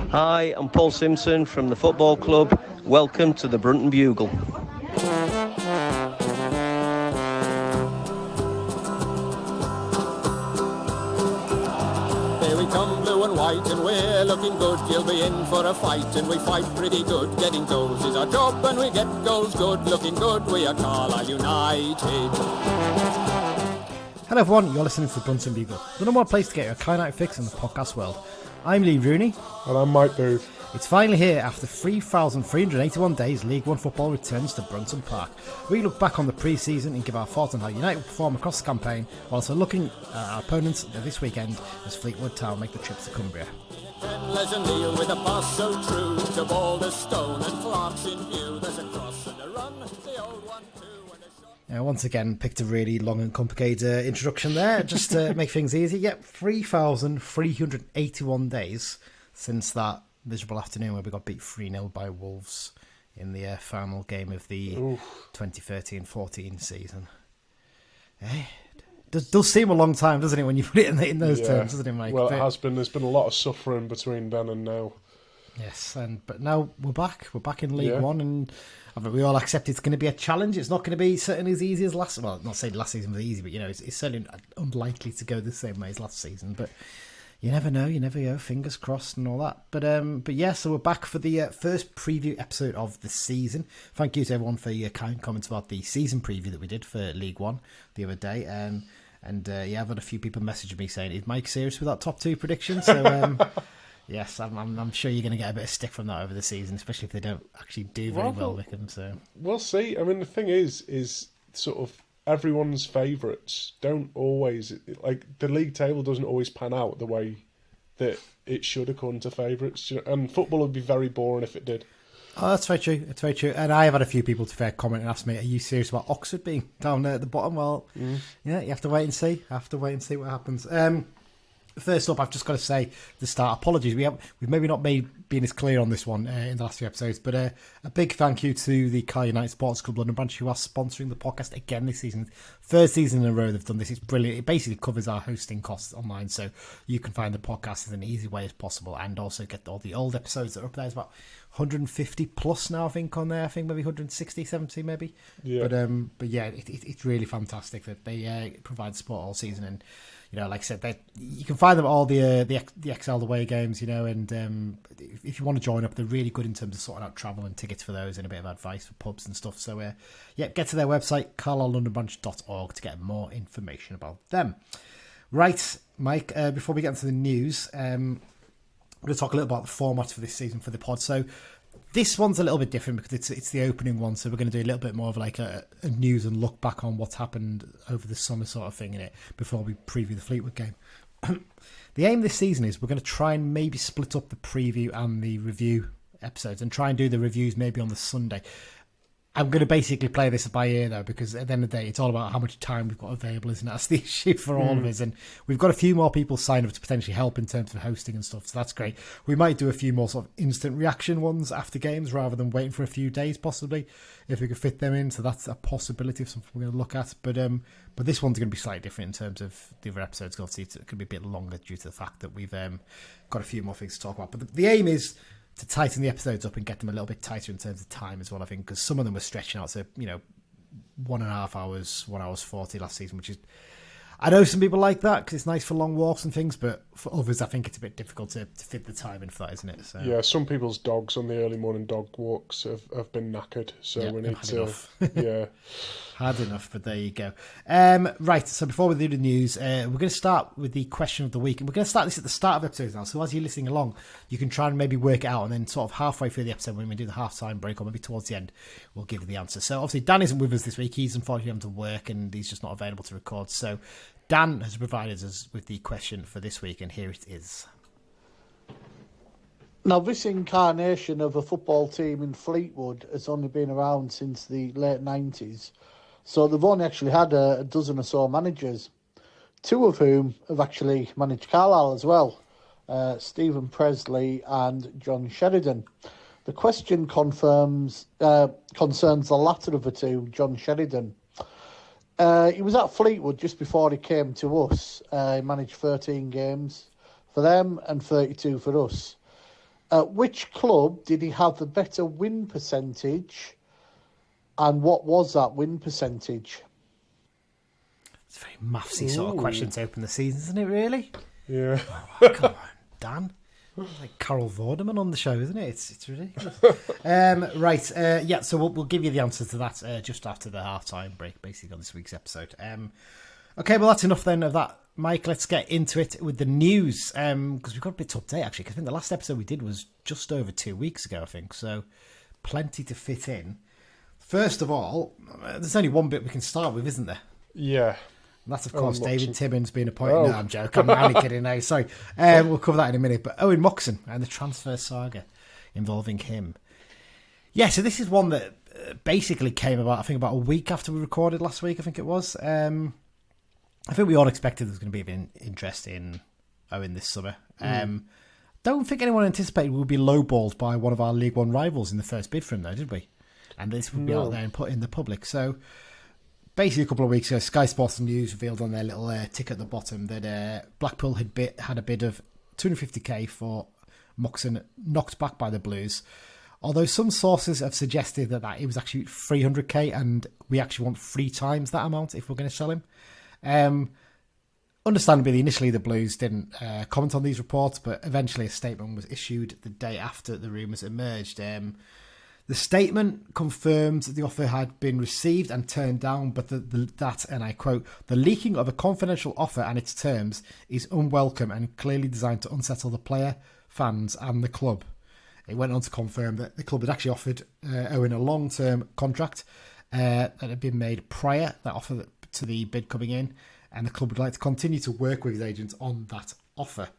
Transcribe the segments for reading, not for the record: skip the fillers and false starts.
Hi, I'm Paul Simpson from the football club. Welcome to the Brunton Bugle. Here we come, blue and white, and we're looking good. You'll be in for a fight, and we fight pretty good. Getting goals is our job, and we get goals good. Looking good, we are Carlisle United. Hello everyone, you're listening to the Brunton Bugle, the number one place to get your Cod Army fix in the podcast world. I'm Lee Rooney. And I'm Mike Booth. It's finally here. After 3,381 days, League One football returns to Brunton Park. We look back on the pre-season and give our thoughts on how United will perform across the campaign, while also looking at our opponents this weekend as Fleetwood Town make the trip to Cumbria. With a pass so true to Boulder Stone and Clark's in view. There's a cross and a run, the old 1-2 and a shot. Once again, picked a really long and complicated introduction there, just to make things easy. Yep, 3,381 days since that miserable afternoon where we got beat 3-0 by Wolves in the final game of the 2013-14 season. Does seem a long time, doesn't it, when you put it in those terms, doesn't it, Mike? Well, it has been. There's been a lot of suffering between then and now. Yes, but now we're back. We're back in League One, and I think we all accept it's going to be a challenge. It's not going to be certainly as easy as last. Well, not saying last season was easy, but it's certainly unlikely to go the same way as last season. But you never know. You never know. Fingers crossed and all that. But yeah. So we're back for the first preview episode of the season. Thank you to everyone for your kind comments about the season preview that we did for League One the other day. And I've had a few people messaging me saying, "Is Mike serious with that top two prediction?" So. Yes, I'm sure you're going to get a bit of stick from that over the season, especially if they don't actually do very well with them. So we'll see. I mean, the thing is sort of everyone's favourites don't always, like, the league table doesn't always pan out the way that it should according to favourites. And football would be very boring if it did. Oh, that's very true. It's very true. And I have had a few people to fair comment and ask me, "Are you serious about Oxford being down there at the bottom?" Well, yeah, you have to wait and see. What happens. First up, I've just got to say, the start, apologies. We've maybe not been as clear on this one in the last few episodes, but a big thank you to the Carlisle United Sports Club London branch, who are sponsoring the podcast again this season. Third season in a row they've done this. It's brilliant. It basically covers our hosting costs online, so you can find the podcast in an easy way as possible, and also get all the old episodes that are up there. It's about 150 plus now, I think, on there. I think maybe 160, 70 maybe. Yeah. But yeah, it's really fantastic that they provide support all season. And like I said, you can find them at all the XL away games, and if you want to join up, they're really good in terms of sorting out travel and tickets for those and a bit of advice for pubs and stuff. So, get to their website, carlisle.londonbranch.org, to get more information about them. Right, Mike, before we get into the news, I'm going to talk a little about the format for this season for the pod. So this one's a little bit different because it's the opening one, so we're going to do a little bit more of like a news and look back on what's happened over the summer sort of thing in it before we preview the Fleetwood game. The aim this season is we're going to try and maybe split up the preview and the review episodes and try and do the reviews maybe on the Sunday. I'm going to basically play this by ear, though, because at the end of the day, it's all about how much time we've got available, isn't it? That's the issue for all of us. And we've got a few more people signed up to potentially help in terms of hosting and stuff, so that's great. We might do a few more sort of instant reaction ones after games rather than waiting for a few days, possibly, if we could fit them in. So that's a possibility of something we're going to look at. But this one's going to be slightly different in terms of the other episodes. Obviously, it's going to be a bit longer due to the fact that we've got a few more things to talk about. But the aim is to tighten the episodes up and get them a little bit tighter in terms of time as well, I think, because some of them were stretching out to 1.5 hours, 1 hour 40 last season, which is, I know some people like that because it's nice for long walks and things, but for others I think it's a bit difficult to fit the time in for that, isn't it? So yeah, some people's dogs on the early morning dog walks have been knackered, so we need to yeah. Hard enough, but there you go. Right, so before we do the news, we're going to start with the question of the week. And we're going to start this at the start of episodes now. So as you're listening along, you can try and maybe work it out. And then sort of halfway through the episode, when we do the half-time break, or maybe towards the end, we'll give you the answer. So obviously, Dan isn't with us this week. He's unfortunately having to work, and he's just not available to record. So Dan has provided us with the question for this week, and here it is. Now, this incarnation of a football team in Fleetwood has only been around since the late 90s. So they've only actually had a dozen or so managers, two of whom have actually managed Carlisle as well, Stephen Presley and John Sheridan. The question concerns the latter of the two, John Sheridan. He was at Fleetwood just before he came to us. He managed 13 games, for them and 32 for us. Which club did he have the better win percentage, and what was that win percentage? It's a very mathsy sort of question to open the season, isn't it, really? Yeah. Oh, come on, Dan. It's like Carol Vorderman on the show, isn't it? It's ridiculous. Right, so we'll give you the answer to that just after the half-time break, basically, on this week's episode. Okay, well, that's enough then of that, Mike. Let's get into it with the news, because we've got a bit to update, actually, because I think the last episode we did was just over 2 weeks ago, I think, so plenty to fit in. First of all, there's only one bit we can start with, isn't there? Yeah. And that's, of course, David Moxon. Timmins being appointed. Oh. No, I'm joking. I'm only kidding now. Sorry. We'll cover that in a minute. But Owen Moxon and the transfer saga involving him. Yeah, so this is one that basically came about, I think, about a week after we recorded last week, I think it was. I think we all expected there was going to be an interest in Owen this summer. Don't think anyone anticipated we would be lowballed by one of our League One rivals in the first bid for him, though, did we? And this would be out there and put in the public. So basically, a couple of weeks ago, Sky Sports News revealed on their little tick at the bottom that Blackpool had a bid of 250k for Moxon, knocked back by the Blues. Although some sources have suggested that it was actually 300k, and we actually want 3 times that amount if we're going to sell him. Understandably, initially the Blues didn't comment on these reports, but eventually a statement was issued the day after the rumours emerged. The statement confirmed the offer had been received and turned down, but that, and I quote, "the leaking of a confidential offer and its terms is unwelcome and clearly designed to unsettle the player, fans and the club." It went on to confirm that the club had actually offered Owen a long-term contract that had been made prior that offer to the bid coming in, and the club would like to continue to work with his agents on that offer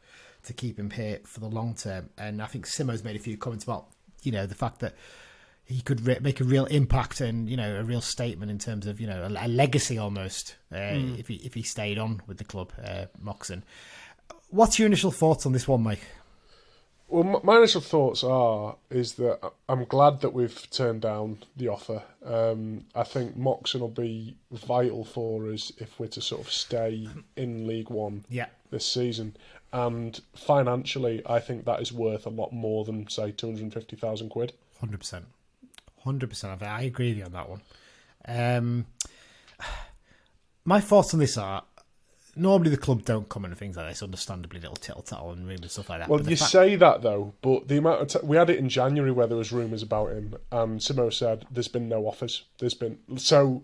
to keep him here for the long term. And I think Simo's made a few comments about, the fact that he could make a real impact and, a real statement in terms of, a legacy almost if he stayed on with the club, Moxon. What's your initial thoughts on this one, Mike? Well, my initial thoughts is that I'm glad that we've turned down the offer. I think Moxon will be vital for us if we're to sort of stay in League One this season. And financially, I think that is worth a lot more than, say, 250,000 quid. 100%. 100%. I agree with you on that one. My thoughts on this are, normally the club don't comment on things like this, understandably, little tittle-tattle and rumours and stuff like that. Well, you say that, though, but the amount of we had it in January where there was rumours about him, and Simo said there's been no offers. There's been... So,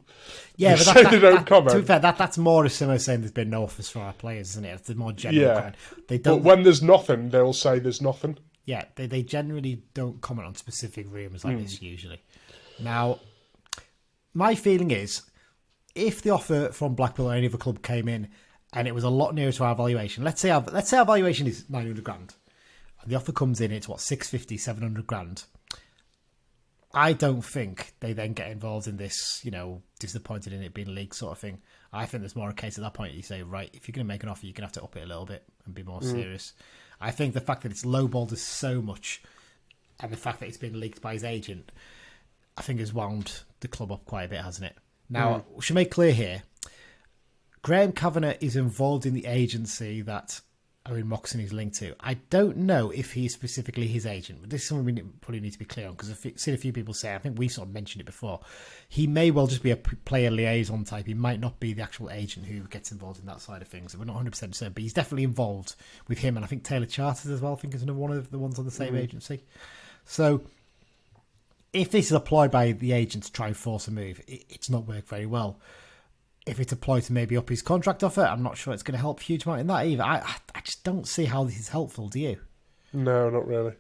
yeah, but they don't comment. To be fair, that's more of Simo saying there's been no offers for our players, isn't it? It's the more general kind. They don't, but when there's nothing, they'll say there's nothing. Yeah, they generally don't comment on specific rumours like this, usually. Now, my feeling is, if the offer from Blackpool or any other club came in and it was a lot nearer to our valuation, let's say our valuation is 900 grand, and the offer comes in, it's 650, 700 grand. I don't think they then get involved in this, disappointed in it being league sort of thing. I think there's more a case at that point you say, right, if you're going to make an offer, you're going to have to up it a little bit and be more serious. I think the fact that it's lowballed us so much, and the fact that it's been leaked by his agent, I think has wound the club up quite a bit, hasn't it? Now, we should make clear here, Graham Kavanagh is involved in the agency that Owen Moxon is linked to. I don't know if he's specifically his agent, but this is something we probably need to be clear on, because I've seen a few people say, I think we've sort of mentioned it before, he may well just be a player liaison type. He might not be the actual agent who gets involved in that side of things. We're not 100% certain, but he's definitely involved with him, and I think Taylor Charters as well, I think is one of the ones on the same agency. So if this is applied by the agent to try and force a move, it's not worked very well. If it's applied to maybe up his contract offer, I'm not sure it's going to help a huge amount in that either. I just don't see how this is helpful, do you? No, not really.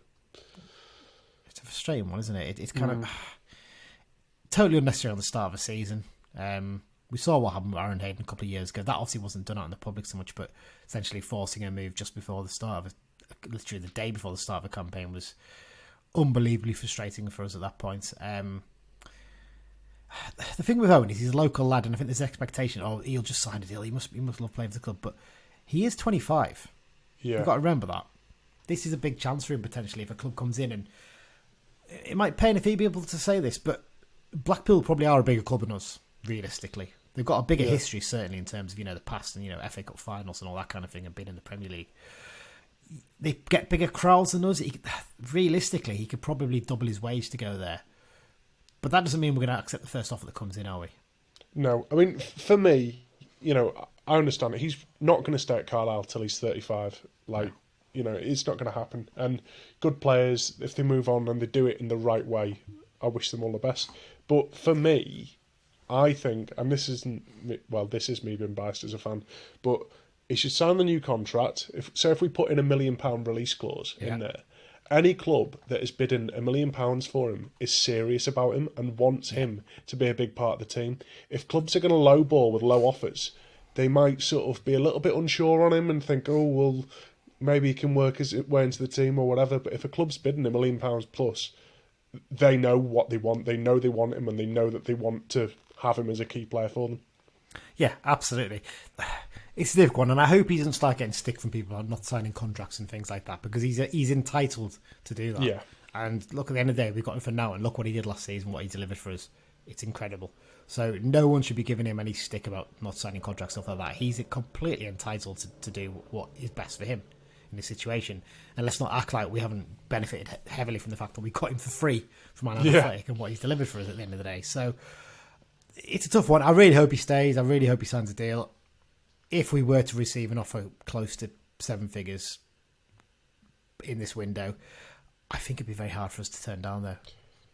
It's a frustrating one, isn't it? It's kind of totally unnecessary on the start of a season. We saw what happened with Aaron Hayden a couple of years ago. That obviously wasn't done out in the public so much, but essentially forcing a move just before the start of literally the day before the start of a campaign was unbelievably frustrating for us at that point. The thing with Owen is he's a local lad, and I think there's an expectation, he'll just sign a deal. He must love playing for the club, but he is 25. Yeah. You've got to remember that. This is a big chance for him potentially if a club comes in, and it might pain if he'd be able to say this, but Blackpool probably are a bigger club than us, realistically. They've got a bigger history, certainly, in terms of, the past and, FA Cup finals and all that kind of thing, and being in the Premier League. they get bigger crowds than us. Realistically, he could probably double his wage to go there. But that doesn't mean we're going to accept the first offer that comes in, are we? No. I mean, for me, I understand it. He's not going to stay at Carlisle till he's 35. It's not going to happen. And good players, if they move on and they do it in the right way, I wish them all the best. But for me, I think, and this is me being biased as a fan, but he should sign the new contract. If we put in £1 million release clause in there, any club that is bidding £1 million for him is serious about him and wants him to be a big part of the team. If clubs are going to lowball with low offers, they might sort of be a little bit unsure on him and think, oh, well, maybe he can work his way into the team or whatever. But if a club's bidding £1 million plus, they know what they want. They know they want him, and they know that they want to have him as a key player for them. Yeah, absolutely. It's a difficult one, and I hope he doesn't start getting stick from people on not signing contracts and things like that, because he's entitled to do that. Yeah. And look, at the end of the day, we've got him for now, and look what he did last season, what he delivered for us. It's incredible. So no one should be giving him any stick about not signing contracts, stuff like that. He's completely entitled to do what is best for him in this situation. And let's not act like we haven't benefited heavily from the fact that we got him for free from Man Athletic and what he's delivered for us at the end of the day. So it's a tough one. I really hope he stays. I really hope he signs a deal. If we were to receive an offer close to 7 figures in this window, I think it'd be very hard for us to turn down, though,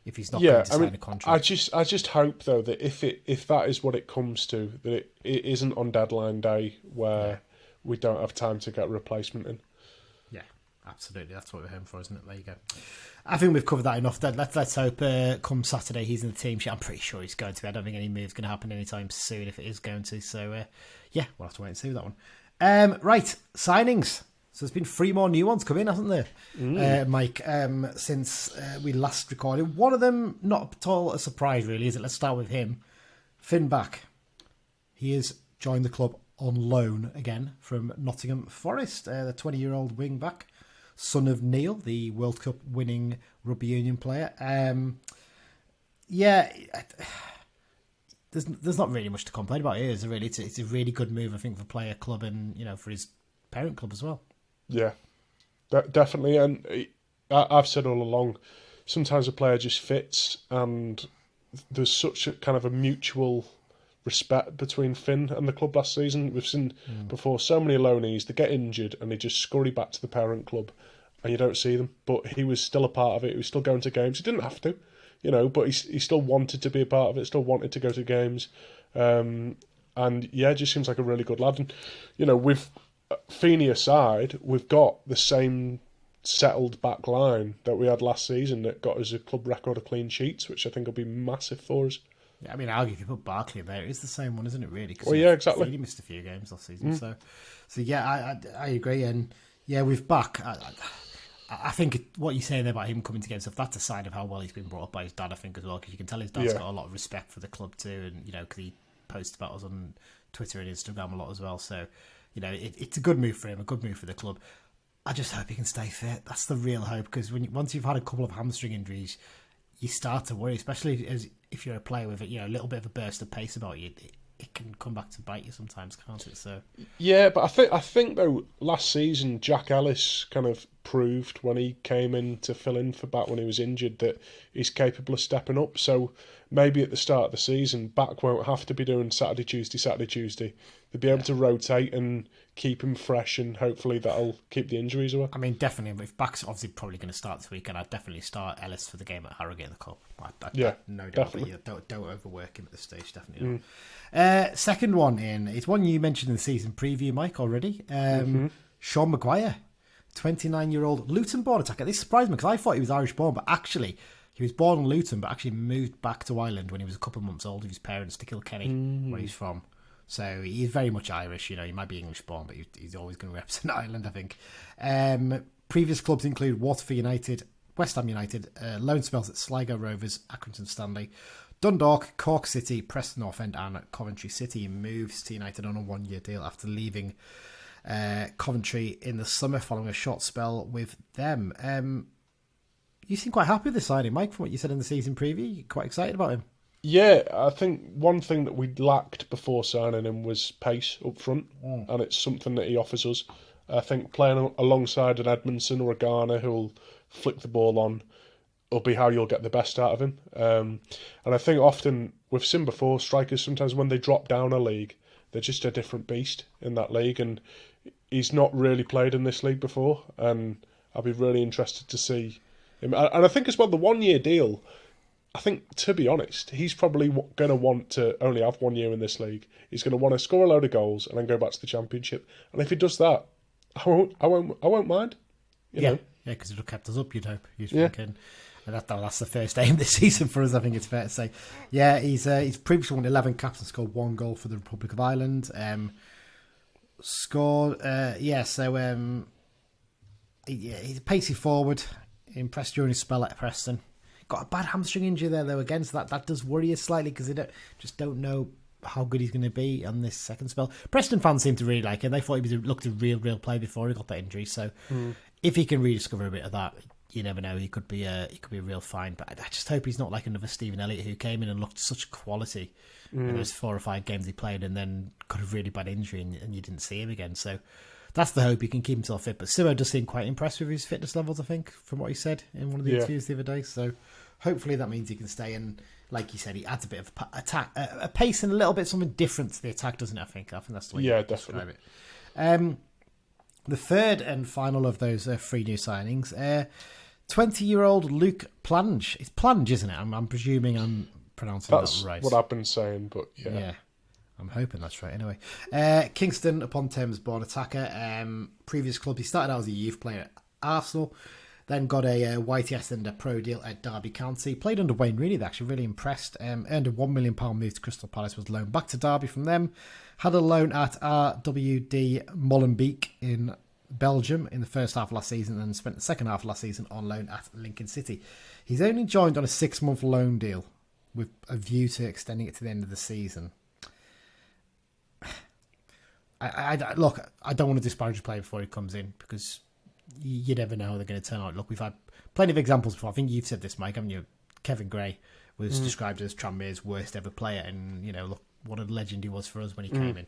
if he's not going to sign a contract. I just hope, though, that if that is what it comes to, that it isn't on deadline day where we don't have time to get a replacement in. Yeah, absolutely. That's what we're hoping for, isn't it? There you go. I think we've covered that enough. Let's hope come Saturday he's in the team sheet. I'm pretty sure he's going to be. I don't think any move's going to happen anytime soon if it is going to. So, we'll have to wait and see with that one. Right, signings. So there's been 3 more new ones come in, hasn't there, Mike, since we last recorded. One of them, not at all a surprise, really, is it? Let's start with him. Finn Back. He has joined the club on loan again from Nottingham Forest, the 20-year-old wing-back, son of Neil, the World Cup winning rugby union player. There's not really much to complain about here, is there really? It's a really good move, I think, for player club and, for his parent club as well. Yeah, definitely. And I've said all along, sometimes a player just fits, and there's such a kind of a mutual respect between Finn and the club last season. We've seen before so many loanees, they get injured and they just scurry back to the parent club and you don't see them. But he was still a part of it. He was still going to games. He didn't have to, but he still wanted to be a part of it, still wanted to go to games. And it just seems like a really good lad. And, with Feeney aside, we've got the same settled back line that we had last season that got us a club record of clean sheets, which I think will be massive for us. Yeah, I mean, I'll give you put Barkley there. It's the same one, isn't it, really? Well, yeah, exactly. He missed a few games last season. So I agree. And, with Back, I think what you're saying there about him coming to games, that's a sign of how well he's been brought up by his dad, I think, as well, because you can tell his dad's got a lot of respect for the club too, and, because he posts about us on Twitter and Instagram a lot as well. So, it's a good move for him, a good move for the club. I just hope he can stay fit. That's the real hope, because once you've had a couple of hamstring injuries, you start to worry, especially if you're a player with a little bit of a burst of pace about you. It can come back to bite you sometimes, can't it? So yeah, but I think though last season Jack Ellis kind of proved when he came in to fill in for Back when he was injured that he's capable of stepping up. So maybe at the start of the season, Back won't have to be doing Saturday, Tuesday. They'll be able to rotate and keep him fresh, and hopefully that'll keep the injuries away. I mean, definitely. If Back's obviously probably going to start this weekend, I'd definitely start Ellis for the game at Harrogate in the Cup. No doubt. Definitely. Don't overwork him at this stage, definitely not. Second one in, it's one you mentioned in the season preview, Mike, already. Sean Maguire, 29-year-old Luton-born attacker. This surprised me because I thought he was Irish-born, but actually he was born in Luton, but actually moved back to Ireland when he was a couple of months old with his parents to Kilkenny, where he's from. So he's very much Irish. He might be English-born, but he's always going to represent Ireland, I think. Previous clubs include Waterford United, West Ham United, loan spells at Sligo Rovers, Accrington Stanley, Dundalk, Cork City, Preston North End and Coventry City. He moves to United on a 1-year deal after leaving Coventry in the summer following a short spell with them. You seem quite happy with this signing, Mike, from what you said in the season preview. You're quite excited about him. Yeah, I think one thing that we lacked before signing him was pace up front, and it's something that he offers us. I think playing alongside an Edmondson or a Garner who'll flick the ball on will be how you'll get the best out of him. And I think often, we've seen before, strikers sometimes when they drop down a league, they're just a different beast in that league, and he's not really played in this league before, and I'll be really interested to see him. And I think as well, the 1 year deal, I think, to be honest, he's probably going to want to only have 1 year in this league. He's going to want to score a load of goals and then go back to the Championship. And if he does that, I won't mind. You know? Because it would have kept us up, you'd hope. You're thinking. And that's the first aim this season for us, I think it's fair to say. Yeah, he's previously won 11 caps and scored 1 goal for the Republic of Ireland. He's a pacey forward. Impressed during his spell at Preston. Got a bad hamstring injury there, though, again, so that does worry us slightly because they don't know how good he's going to be on this second spell. Preston fans seem to really like him. They thought he looked a real play before he got that injury. So if he can rediscover a bit of that, you never know. He could be a real find. But I just hope he's not like another Stephen Elliott who came in and looked such quality in those 4 or 5 games he played and then got a really bad injury and you didn't see him again. So that's the hope. He can keep himself fit. But Simo does seem quite impressed with his fitness levels, I think, from what he said in one of the interviews the other day. So hopefully that means he can stay. And like you said, he adds a bit of attack, a pace and a little bit something different to the attack, doesn't it? I think that's the way you describe it. The third and final of those 3 new signings, 20-year-old Luke Plange. It's Plange, isn't it? I'm presuming I'm pronouncing that right. That's what I've been saying, but yeah. I'm hoping that's right. Anyway, Kingston upon Thames born attacker. Previous club, he started out as a youth player at Arsenal, then got a YTS and a pro deal at Derby County. Played under Wayne Rooney, they're actually really impressed. Earned a £1 million move to Crystal Palace, was loaned back to Derby from them. Had a loan at RWD Molenbeek in Belgium in the first half of last season and spent the second half of last season on loan at Lincoln City. He's only joined on a 6-month loan deal with a view to extending it to the end of the season. Look, I don't want to disparage a player before he comes in because you never know how they're going to turn out. Look, we've had plenty of examples before. I think you've said this, Mike, haven't you? Kevin Gray was described as Tranmere's worst ever player, and look what a legend he was for us when he came in.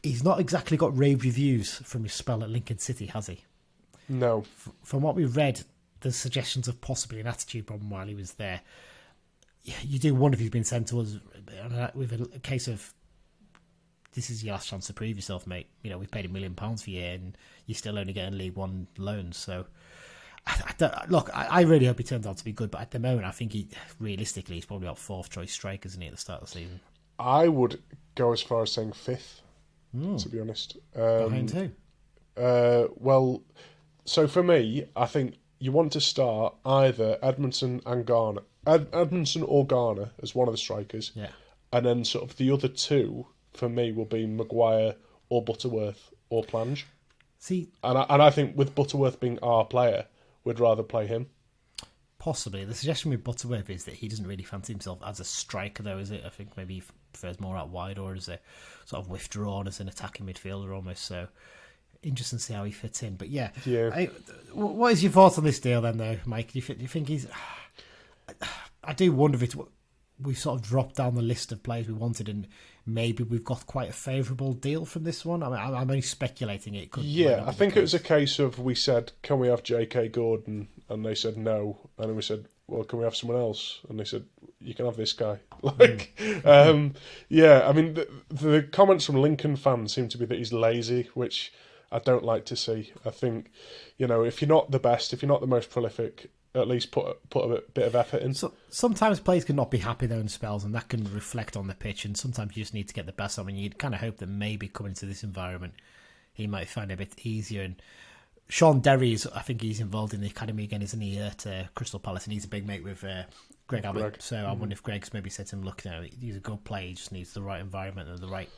He's not exactly got rave reviews from his spell at Lincoln City, has he? No. From what we've read, there's suggestions of possibly an attitude problem while he was there. You do wonder if he's been sent to us with a case of, this is your last chance to prove yourself, mate. We've paid £1 million for you and you're still only getting League One loans. So, I really hope he turns out to be good. But at the moment, I think realistically, he's probably about 4th choice striker, isn't he, at the start of the season? I would go as far as saying 5th, to be honest. Behind who? Well, so for me, I think you want to start either Edmondson and Garner. Edmondson or Garner as one of the strikers. Yeah. And then sort of the other 2, for me, will be Maguire or Butterworth or Plange. See, and I think with Butterworth being our player, we'd rather play him. Possibly. The suggestion with Butterworth is that he doesn't really fancy himself as a striker, though, is it? I think maybe he prefers more out wide or as a sort of withdrawn as an attacking midfielder almost. So interesting to see how he fits in. But yeah. What is your thoughts on this deal then, though, Mike? Do you think he's... I do wonder if we've sort of dropped down the list of players we wanted and maybe we've got quite a favourable deal from this one. I mean, I'm only speculating it. I think it was a case of we said, can we have J.K. Gordon? And they said no. And then we said, well, can we have someone else? And they said, you can have this guy. I mean, the comments from Lincoln fans seem to be that he's lazy, which I don't like to see. I think, if you're not the best, if you're not the most prolific, at least put a bit of effort in. So, sometimes players can not be happy though in spells, and that can reflect on the pitch. And sometimes you just need to get the best of him. You'd kind of hope that maybe coming into this environment, he might find it a bit easier. And Sean Derry I think he's involved in the academy again, isn't he? At Crystal Palace, and he's a big mate with Greg Abbott. So I wonder if Greg's maybe said to him, "Look, he's a good player. He just needs the right environment and the right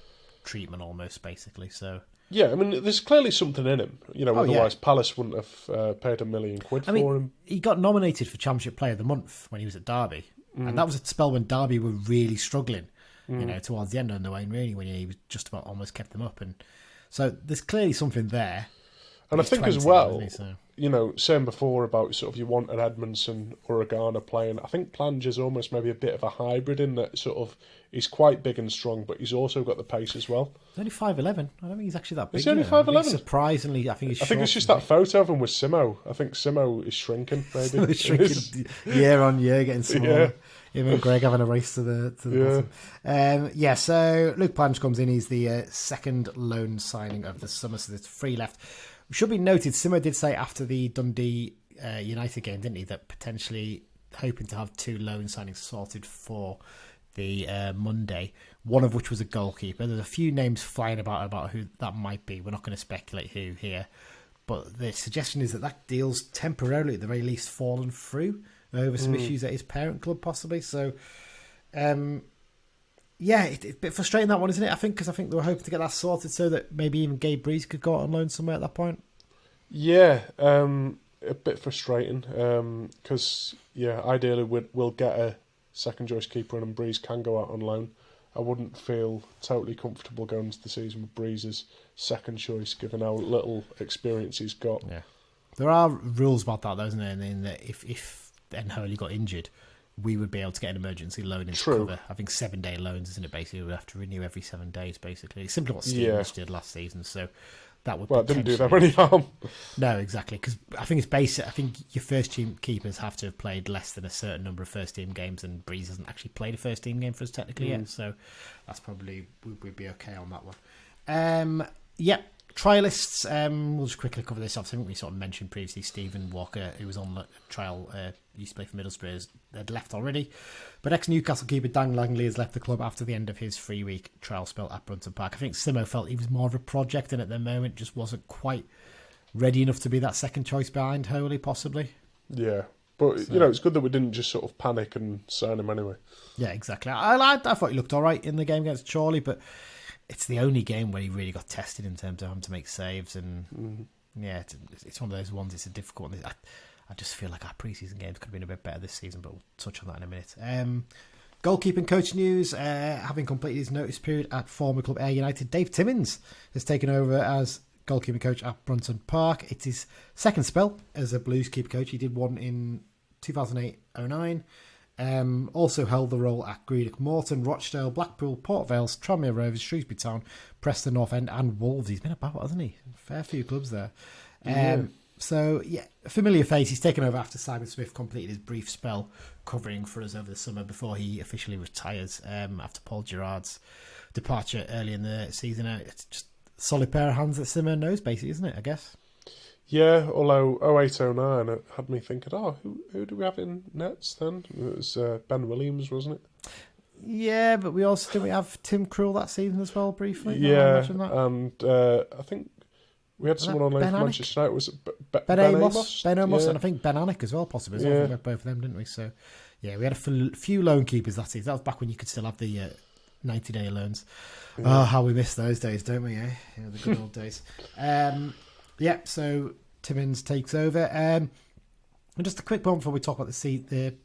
treatment, almost basically." So. Yeah, I mean, there's clearly something in him. Otherwise Palace wouldn't have paid £1 million for him. He got nominated for Championship Player of the Month when he was at Derby. And that was a spell when Derby were really struggling, towards the end under Wayne Rooney when he was just about almost kept them up. And so there's clearly something there. And I He's think 20 as now, well, isn't he, so. you know, saying before about sort of you want an Edmondson or a Garner playing, I think Planger's almost maybe a bit of a hybrid in that sort of he's quite big and strong, but he's also got the pace as well. He's only 5'11". I don't think he's actually that big. Is he only you know. I think 5'11"? surprisingly, I think he's I think short it's just and that photo of him with Simo. I think Simo is shrinking, maybe. big. Shrinking year on year, getting smaller. Yeah. Him and Greg having a race to the bottom. So Luke Plange comes in. He's the second loan signing of the summer, so there's 3 left. Should be noted, Simo did say after the Dundee United game, didn't he, that potentially hoping to have 2 loan signings sorted for the Monday, one of which was a goalkeeper. There's a few names flying about who that might be. We're not going to speculate who here, but the suggestion is that deal's temporarily, at the very least, fallen through over some issues at his parent club, possibly. So, it's a bit frustrating, that one, isn't it? I think because they were hoping to get that sorted so that maybe even Gabe Breeze could go out on loan somewhere at that point. Yeah, a bit frustrating because ideally we'll get a second choice keeper and Breeze can go out on loan. I wouldn't feel totally comfortable going into the season with Breeze as second choice, given how little experience he's got. Yeah, there are rules about that, though, isn't there? In that if Hurley got injured, we would be able to get an emergency loan into cover. I think 7-day loans, isn't it? Basically, we'd have to renew every 7 days. Basically, it's simply what Stevenage did last season. So that would it didn't do them any harm. No, exactly, because I think it's basic. I think your first team keepers have to have played less than a certain number of first team games, and Breeze hasn't actually played a first team game for us technically yet. So that's probably we'd be okay on that one. Trialists, we'll just quickly cover this off. I think we sort of mentioned previously Stephen Walker, who was on trial, used to play for Middlesbrough, had left already. But ex-Newcastle keeper Dan Langley has left the club after the end of his 3-week trial spell at Brunton Park. I think Simo felt he was more of a project and at the moment just wasn't quite ready enough to be that second choice behind Hurley, possibly. Yeah, but it's good that we didn't just sort of panic and sign him anyway. Yeah, exactly. I thought he looked all right in the game against Chorley, but it's the only game where he really got tested in terms of having to make saves, and it's one of those ones. It's a difficult one. I just feel like our pre-season games could have been a bit better this season, but we'll touch on that in a minute. Goalkeeping coach news: having completed his notice period at former club Ayr United, Dave Timmins has taken over as goalkeeping coach at Brunton Park. It's his second spell as a Blues keeper coach. He did one in 2008-09. Also held the role at Greenock Morton, Rochdale, Blackpool, Port Vale, Tranmere Rovers, Shrewsbury Town, Preston North End and Wolves. He's been about, hasn't he? Fair few clubs there. So, a familiar face. He's taken over after Simon Smith completed his brief spell covering for us over the summer before he officially retires after Paul Gerrard's departure early in the season. It's just a solid pair of hands that Simmer knows, basically, isn't it, I guess? Yeah, although 08-09 it had me thinking, who do we have in nets then? It was Ben Williams, wasn't it? Yeah, but we have Tim Krul that season as well, briefly? Yeah, and I think we had someone on loan from Manchester United. Was it Ben Amos? Ben Amos, and I think Ben Anick as well, possibly. We had both of them, didn't we? So, we had a few loan keepers that season. That was back when you could still have the 90-day loans. Yeah. Oh, how we miss those days, don't we? Eh? Yeah, the good old days. So Timmins takes over. And just a quick one before we talk about the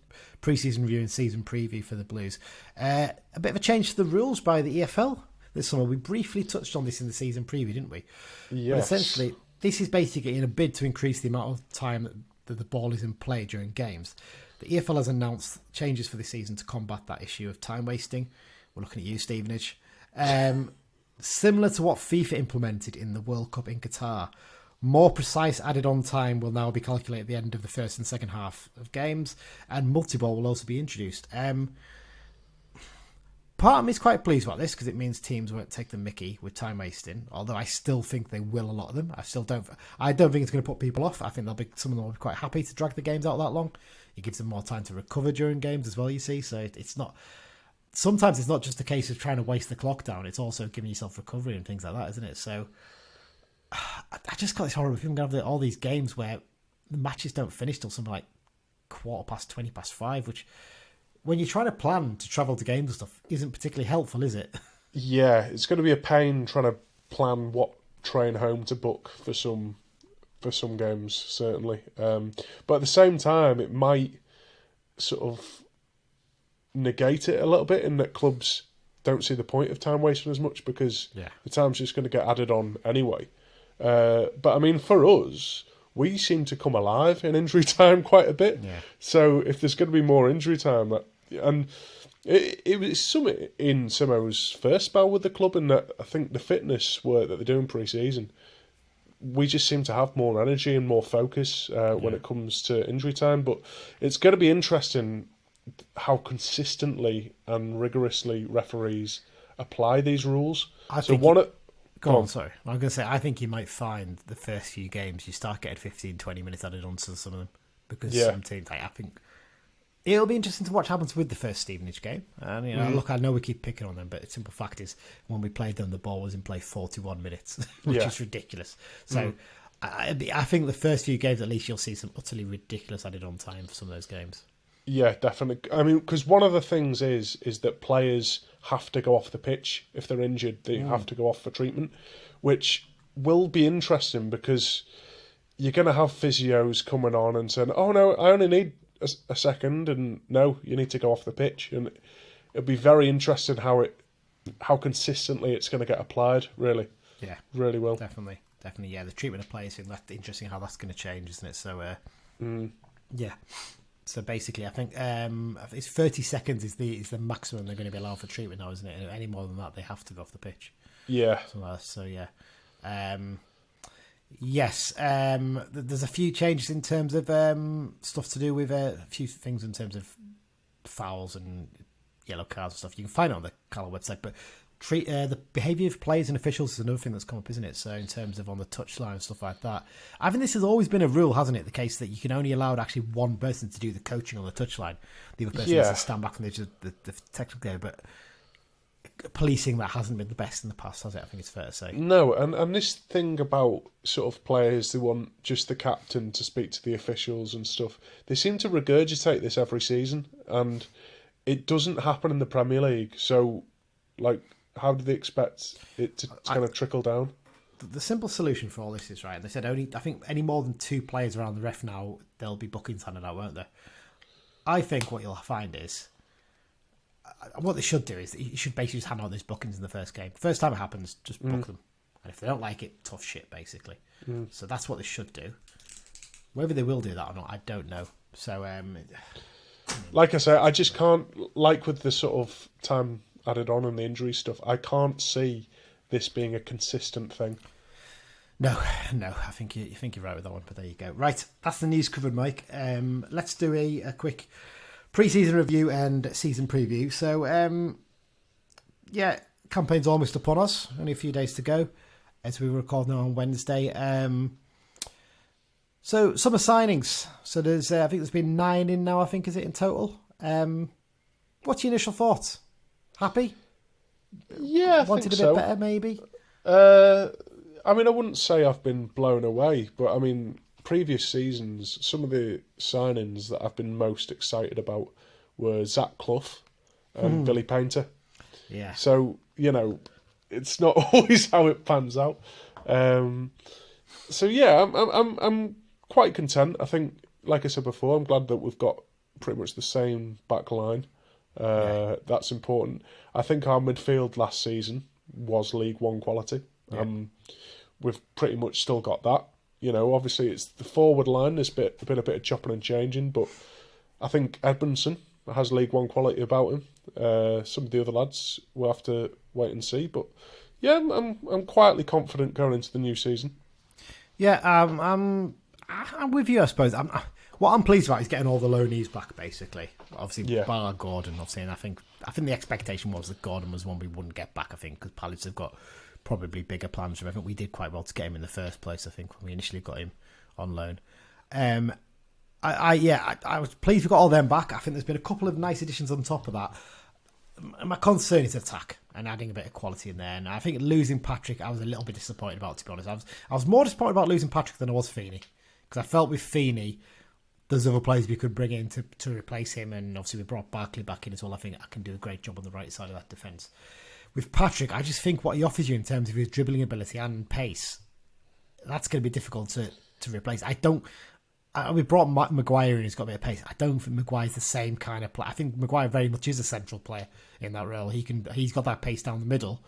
pre-season review and season preview for the Blues. A bit of a change to the rules by the EFL this summer. We briefly touched on this in the season preview, didn't we? Yes. But essentially, this is basically in a bid to increase the amount of time that the ball is in play during games. The EFL has announced changes for this season to combat that issue of time wasting. We're looking at you, Stevenage. Similar to what FIFA implemented in the World Cup in Qatar, more precise added-on time will now be calculated at the end of the first and second half of games, and multi-ball will also be introduced. Part of me is quite pleased about this because it means teams won't take the mickey with time wasting, although I still think they will, a lot of them. I don't think it's going to put people off. I think some of them will be quite happy to drag the games out that long. It gives them more time to recover during games as well, you see, so it's not... Sometimes it's not just a case of trying to waste the clock down, it's also giving yourself recovery and things like that, isn't it? So I just got this horrible feeling going to have all these games where the matches don't finish till something like 5:15, which when you're trying to plan to travel to games and stuff isn't particularly helpful, is it? Yeah, it's going to be a pain trying to plan what train home to book for some games, certainly. But at the same time, it might sort of negate it a little bit in that clubs don't see the point of time wasting as much because the time's just going to get added on anyway. But I mean, for us, we seem to come alive in injury time quite a bit. Yeah. So if there's going to be more injury time, and it was something in Simo's first spell with the club, and that I think the fitness work that they're doing pre-season, we just seem to have more energy and more focus when it comes to injury time. But it's going to be interesting how consistently and rigorously referees apply these rules. Go on, sorry. I'm going to say, I think you might find the first few games you start getting 15, 20 minutes added on to some of them. Because some teams, I think, it'll be interesting to watch what happens with the first Stevenage game. And, look, I know we keep picking on them, but the simple fact is, when we played them, the ball was in play 41 minutes, which is ridiculous. So I think the first few games, at least, you'll see some utterly ridiculous added on time for some of those games. Yeah, definitely. I mean, because one of the things is that players have to go off the pitch. If they're injured, they have to go off for treatment, which will be interesting because you're going to have physios coming on and saying, oh, no, I only need a second, and no, you need to go off the pitch. And it'll be very interesting how consistently it's going to get applied, really. Yeah. Really will. Definitely. Yeah, the treatment of players, that's interesting how that's going to change, isn't it? So, yeah. So basically, I think it's 30 seconds is the maximum they're going to be allowed for treatment now, isn't it? Any more than that, they have to go off the pitch. Yeah. So yeah. Yes. There's a few changes in terms of stuff to do with a few things in terms of fouls and yellow cards and stuff. You can find it on the Cala website, but the behaviour of players and officials is another thing that's come up, isn't it? So in terms of on the touchline and stuff like that, I think this has always been a rule, hasn't it? The case that you can only allow actually one person to do the coaching on the touchline. The other person has to stand back from the technical game. But policing that hasn't been the best in the past, has it? I think it's fair to say. No, and this thing about sort of players who want just the captain to speak to the officials and stuff, they seem to regurgitate this every season, and it doesn't happen in the Premier League. So, like, how do they expect it to kind of trickle down? The simple solution for all this is, right, they said I think any more than two players around the ref now, there'll be bookings handed out, won't there? I think what you'll find is, what they should do is, you should basically just hand out those bookings in the first game. First time it happens, just book them. And if they don't like it, tough shit, basically. So that's what they should do. Whether they will do that or not, I don't know. So, like I say, I just can't, like with the sort of time added on and the injury stuff, I can't see this being a consistent thing. No, I think you're right with that one, but there you go. Right, that's the news covered, Mike. Let's do a quick pre-season review and season preview. So, campaign's almost upon us. Only a few days to go as we record now on Wednesday. So, summer signings. So there's, I think there's been 9 in now, I think, is it in total? What's your initial thoughts? Happy? Yeah, I Wanted think a bit better, maybe? I mean, I wouldn't say I've been blown away, but I mean, previous seasons, some of the signings that I've been most excited about were Zach Clough and Billy Painter. Yeah. So, it's not always how it pans out. So yeah, I'm quite content. I think, like I said before, I'm glad that we've got pretty much the same back line. That's important. I think our midfield last season was League One quality. We've pretty much still got that. Obviously it's the forward line. There's been a bit of chopping and changing, but I think Edmondson has League One quality about him. Some of the other lads we'll have to wait and see. But yeah, I'm quietly confident going into the new season. Yeah, I'm with you, I suppose. What I'm pleased about is getting all the loanees back, basically. Obviously, bar Gordon, obviously, and I think the expectation was that Gordon was one we wouldn't get back, I think, because Palace have got probably bigger plans for him. I think we did quite well to get him in the first place, I think, when we initially got him on loan. I was pleased we got all them back. I think there's been a couple of nice additions on top of that. My concern is attack and adding a bit of quality in there. And I think losing Patrick, I was a little bit disappointed about, to be honest. I was more disappointed about losing Patrick than I was Feeney, because I felt with Feeney, there's other players we could bring in to replace him, and obviously we brought Barkley back in as well. I think I can do a great job on the right side of that defence. With Patrick, I just think what he offers you in terms of his dribbling ability and pace, that's going to be difficult to replace. We brought Maguire in, he's got a bit of pace. I don't think Maguire's the same kind of player. I think Maguire very much is a central player in that role. He's got that pace down the middle.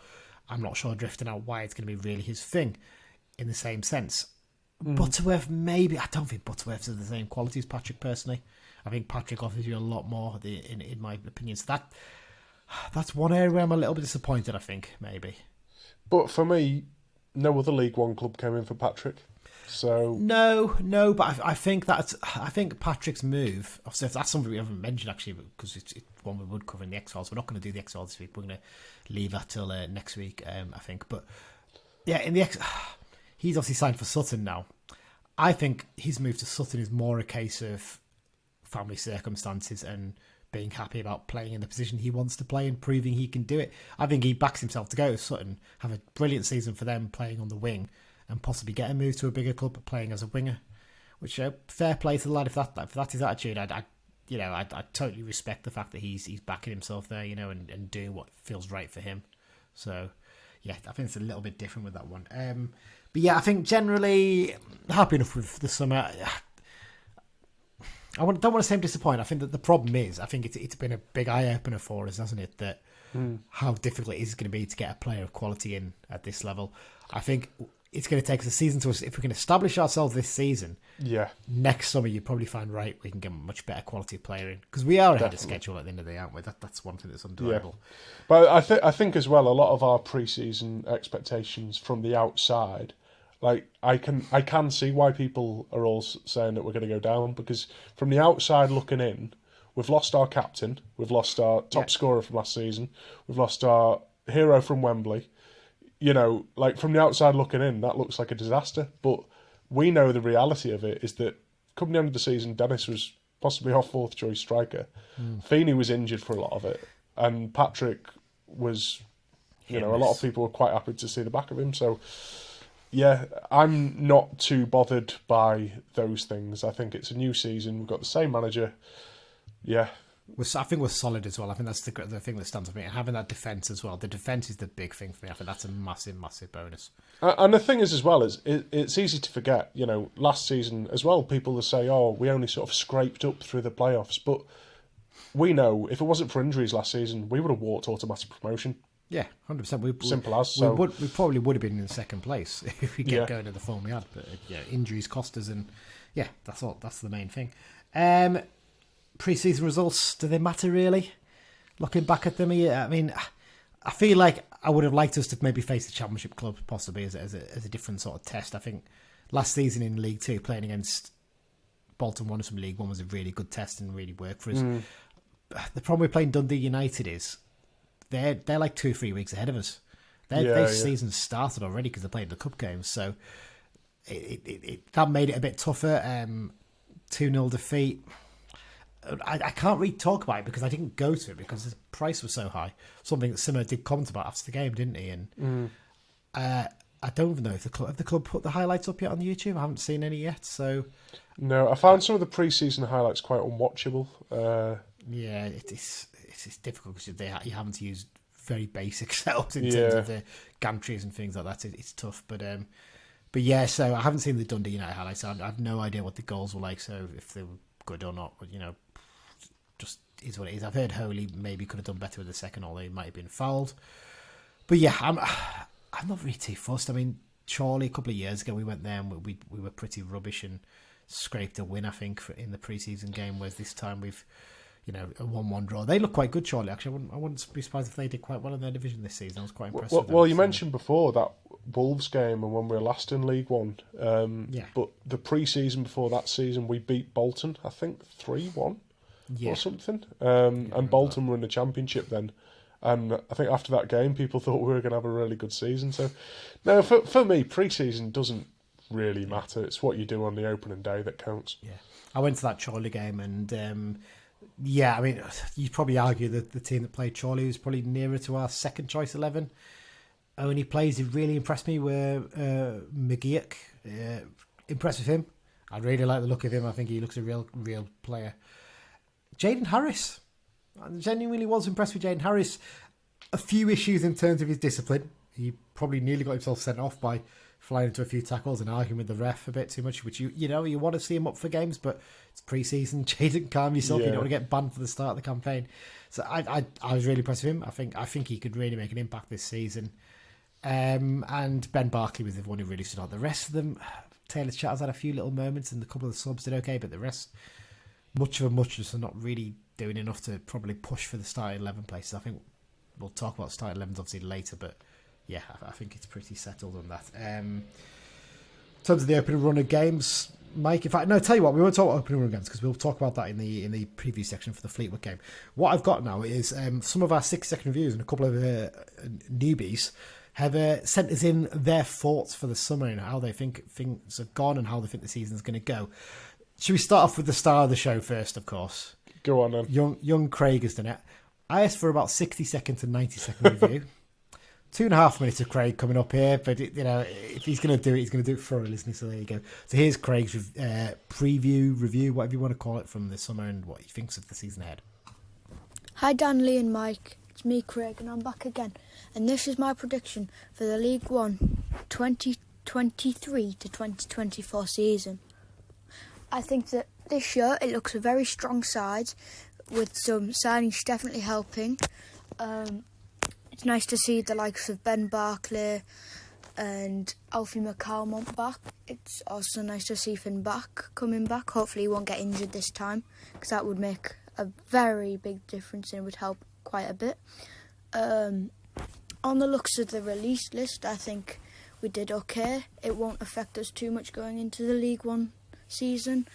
I'm not sure drifting out wide is going to be really his thing. in the same sense. Butterworth, maybe. I don't think Butterworth's of the same quality as Patrick, personally. I think Patrick offers you a lot more, in my opinion. So that's one area where I'm a little bit disappointed, I think, maybe. But for me, no other League One club came in for Patrick. So No, but I think Patrick's move. Obviously, that's something we haven't mentioned actually, because it's one we would cover in the X-Files. We're not going to do the X-Files this week. We're going to leave that till next week, I think. But yeah, he's obviously signed for Sutton now. I think his move to Sutton is more a case of family circumstances and being happy about playing in the position he wants to play and proving he can do it. I think he backs himself to go to Sutton, have a brilliant season for them playing on the wing, and possibly get a move to a bigger club playing as a winger. Which fair play to the lad if that's his attitude. I totally respect the fact that he's backing himself there, and doing what feels right for him. So yeah, I think it's a little bit different with that one. But yeah, I think generally happy enough with the summer. Don't want to say I'm disappointed. I think that the problem is, I think it's been a big eye opener for us, hasn't it? That how difficult it is going to be to get a player of quality in at this level. I think it's going to take us a season to us. If we can establish ourselves this season, next summer you probably find we can get a much better quality player in, because we are ahead of schedule at the end of the day, aren't we? That's one thing that's undeniable. Yeah. But I think as well, a lot of our pre-season expectations from the outside, like I can see why people are all saying that we're going to go down, because from the outside looking in, we've lost our captain, we've lost our top scorer from last season, we've lost our hero from Wembley. Like from the outside looking in, that looks like a disaster. But we know the reality of it is that come the end of the season, Dennis was possibly our fourth choice striker. Feeney was injured for a lot of it, and Patrick was, a lot of people were quite happy to see the back of him. So yeah, I'm not too bothered by those things. I think it's a new season. We've got the same manager. Yeah. I think we're solid as well. I think that's the thing that stands for me. Having that defence as well. The defence is the big thing for me. I think that's a massive, massive bonus. And the thing is as well, is it's easy to forget, last season as well, people will say, we only sort of scraped up through the playoffs. But we know if it wasn't for injuries last season, we would have walked automatic promotion. Yeah, 100%. Simple as. So. We probably would have been in second place if we get going to the form we had. But injuries cost us, and that's all. That's the main thing. Pre-season results, do they matter really? Looking back at them, I mean, I feel like I would have liked us to maybe face the Championship club possibly as a different sort of test. I think last season in League 2, playing against Bolton Wanderers from League 1 was a really good test and really worked for us. The problem with playing Dundee United is they're like 2 or 3 weeks ahead of us. Their season started already because they played the cup games, so that made it a bit tougher. 2-0 defeat. I can't really talk about it because I didn't go to it because the price was so high. Something that Simmer did comment about after the game, didn't he? And I don't even know if the club put the highlights up yet on YouTube. I haven't seen any yet. So no, I found some of the pre-season highlights quite unwatchable. It's difficult because you're having to use very basic setups in terms of the gantries and things like that. It's tough, but yeah. So I haven't seen the Dundee United highlights. So I have no idea what the goals were like. So if they were good or not, just is what it is. I've heard Holy maybe could have done better with the second, although he might have been fouled. But yeah, I'm not really too fussed. I mean, Chorley a couple of years ago we went there and we were pretty rubbish and scraped a win, I think, in the pre-season game. Whereas this time we've a 1-1 draw. They look quite good, Chorley. Actually, I wouldn't be surprised if they did quite well in their division this season. I was quite impressed. With them, well, you mentioned before that Wolves game and when we were last in League One. But the pre-season before that season, we beat Bolton, I think 3-1 or something. And Bolton were in the Championship then. And I think after that game, people thought we were going to have a really good season. So, no, for me, pre-season doesn't really matter. It's what you do on the opening day that counts. Yeah, I went to that Chorley game and. I mean, you'd probably argue that the team that played Chorley was probably nearer to our second choice 11. When he plays, he really impressed me. Were McGeoch. Impressed with him. I really like the look of him. I think he looks a real player. Jaden Harris. I genuinely was impressed with Jaden Harris. A few issues in terms of his discipline. He probably nearly got himself sent off by flying into a few tackles and arguing with the ref a bit too much, which you want to see him up for games, but it's pre-season. Jaden, calm yourself. You don't want to get banned for the start of the campaign. So I was really impressed with him. I think he could really make an impact this season. And Ben Barkley was the one who really stood out. The rest of them, Taylor Chatter's had a few little moments, and a couple of the subs did okay, but the rest, much of a muchness, are not really doing enough to probably push for the starting 11 places. I think we'll talk about starting 11s obviously later, but yeah, I think it's pretty settled on that. In terms of the opening run of games, Mike, in fact, no, tell you what, we won't talk about opening run games because we'll talk about that in the preview section for the Fleetwood game. What I've got now is some of our 6-second reviews and a couple of newbies have sent us in their thoughts for the summer and how they think things have gone and how they think the season's going to go. Should we start off with the star of the show first, of course? Go on then. Young Craig has done it. I asked for about 60-second to 90-second review. 2.5 minutes of Craig coming up here, but if he's going to do it, he's going to do it thoroughly, isn't he? So there you go. So here's Craig's preview, review, whatever you want to call it, from the summer and what he thinks of the season ahead. Hi Dan, Lee and Mike, it's me Craig and I'm back again, and this is my prediction for the League One 2023 to 2024 season. I think that this year it looks a very strong side with some signings definitely helping. It's nice to see the likes of Ben Barkley and Alfie McCalmont back. It's also nice to see Finn coming back. Hopefully he won't get injured this time, because that would make a very big difference and it would help quite a bit. On the looks of the release list, I think we did okay. It won't affect us too much going into the League One season.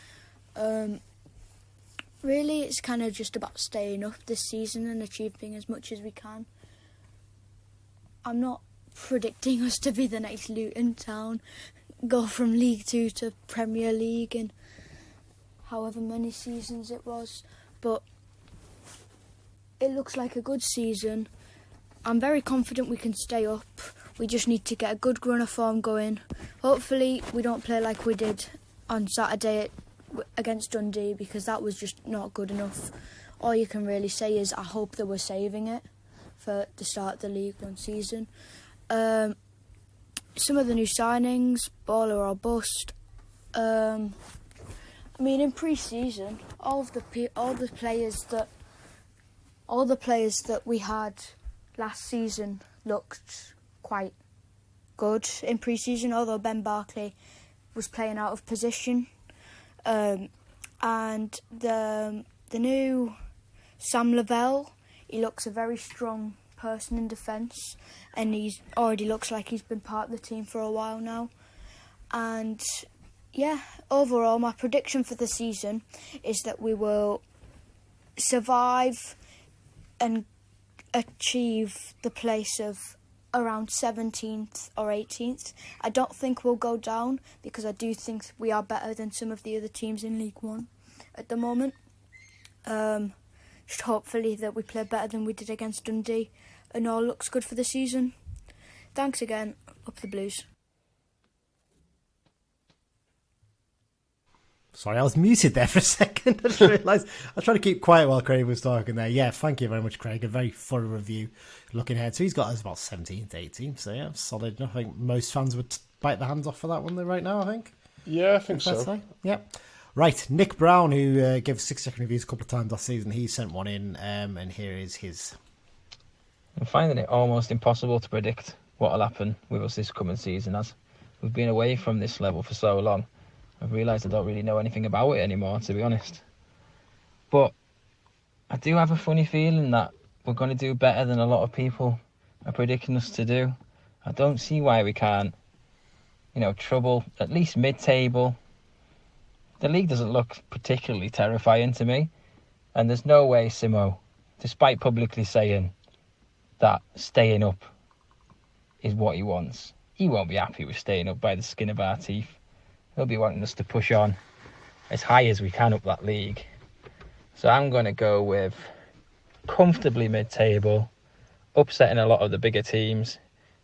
Really, it's kind of just about staying up this season and achieving as much as we can. I'm not predicting us to be the next Luton Town, go from League 2 to Premier League in however many seasons it was, but it looks like a good season. I'm very confident we can stay up. We just need to get a good run of form going. Hopefully we don't play like we did on Saturday against Dundee, because that was just not good enough. All you can really say is I hope that we're saving it for the start of the League One season. Some of the new signings, baller or bust. In pre-season, all the players that we had last season looked quite good in pre-season. Although Ben Barkley was playing out of position, and the new Sam Lavelle. He looks a very strong person in defence, and he already looks like he's been part of the team for a while now. And yeah, overall, my prediction for the season is that we will survive and achieve the place of around 17th or 18th. I don't think we'll go down, because I do think we are better than some of the other teams in League One at the moment. Just hopefully that we play better than we did against Dundee and all looks good for the season. Thanks again. Up the Blues. Sorry, I was muted there for a second. I just realised I was trying to keep quiet while Craig was talking there. Yeah, thank you very much, Craig. A very thorough review looking ahead. So he's got us about 17th, 18th. So yeah, solid enough. I think most fans would bite their hands off for that one right now, I think. Yeah, I think so. Yep. Right, Nick Brown, who gave 6-second reviews a couple of times last season, he sent one in, and here is his. I'm finding it almost impossible to predict what will happen with us this coming season, as we've been away from this level for so long. I've realised I don't really know anything about it anymore, to be honest. But I do have a funny feeling that we're going to do better than a lot of people are predicting us to do. I don't see why we can't, trouble at least mid-table. The league doesn't look particularly terrifying to me, and there's no way Simo, despite publicly saying that staying up is what he wants, he won't be happy with staying up by the skin of our teeth. He'll be wanting us to push on as high as we can up that league. So I'm going to go with comfortably mid-table, upsetting a lot of the bigger teams,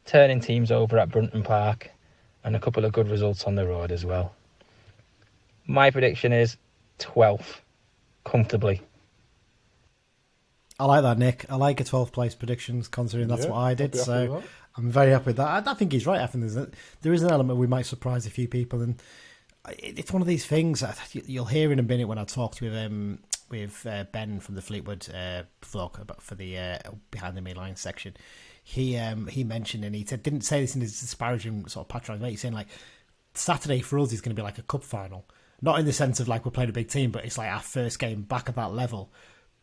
turning teams over at Brunton Park, and a couple of good results on the road as well. My prediction is 12th, comfortably. I like that, Nick. I like a 12th place predictions, considering that's what I did. So I'm very happy with that. I think he's right. I think there is an element we might surprise a few people, and it's one of these things that you'll hear in a minute when I talked with Ben from the Fleetwood vlog for the Behind the Main Line section. he mentioned, and he said, didn't say this in his disparaging sort of patronising way. He's saying like Saturday for us is going to be like a cup final, not in the sense of like we're playing a big team, but it's like our first game back at that level,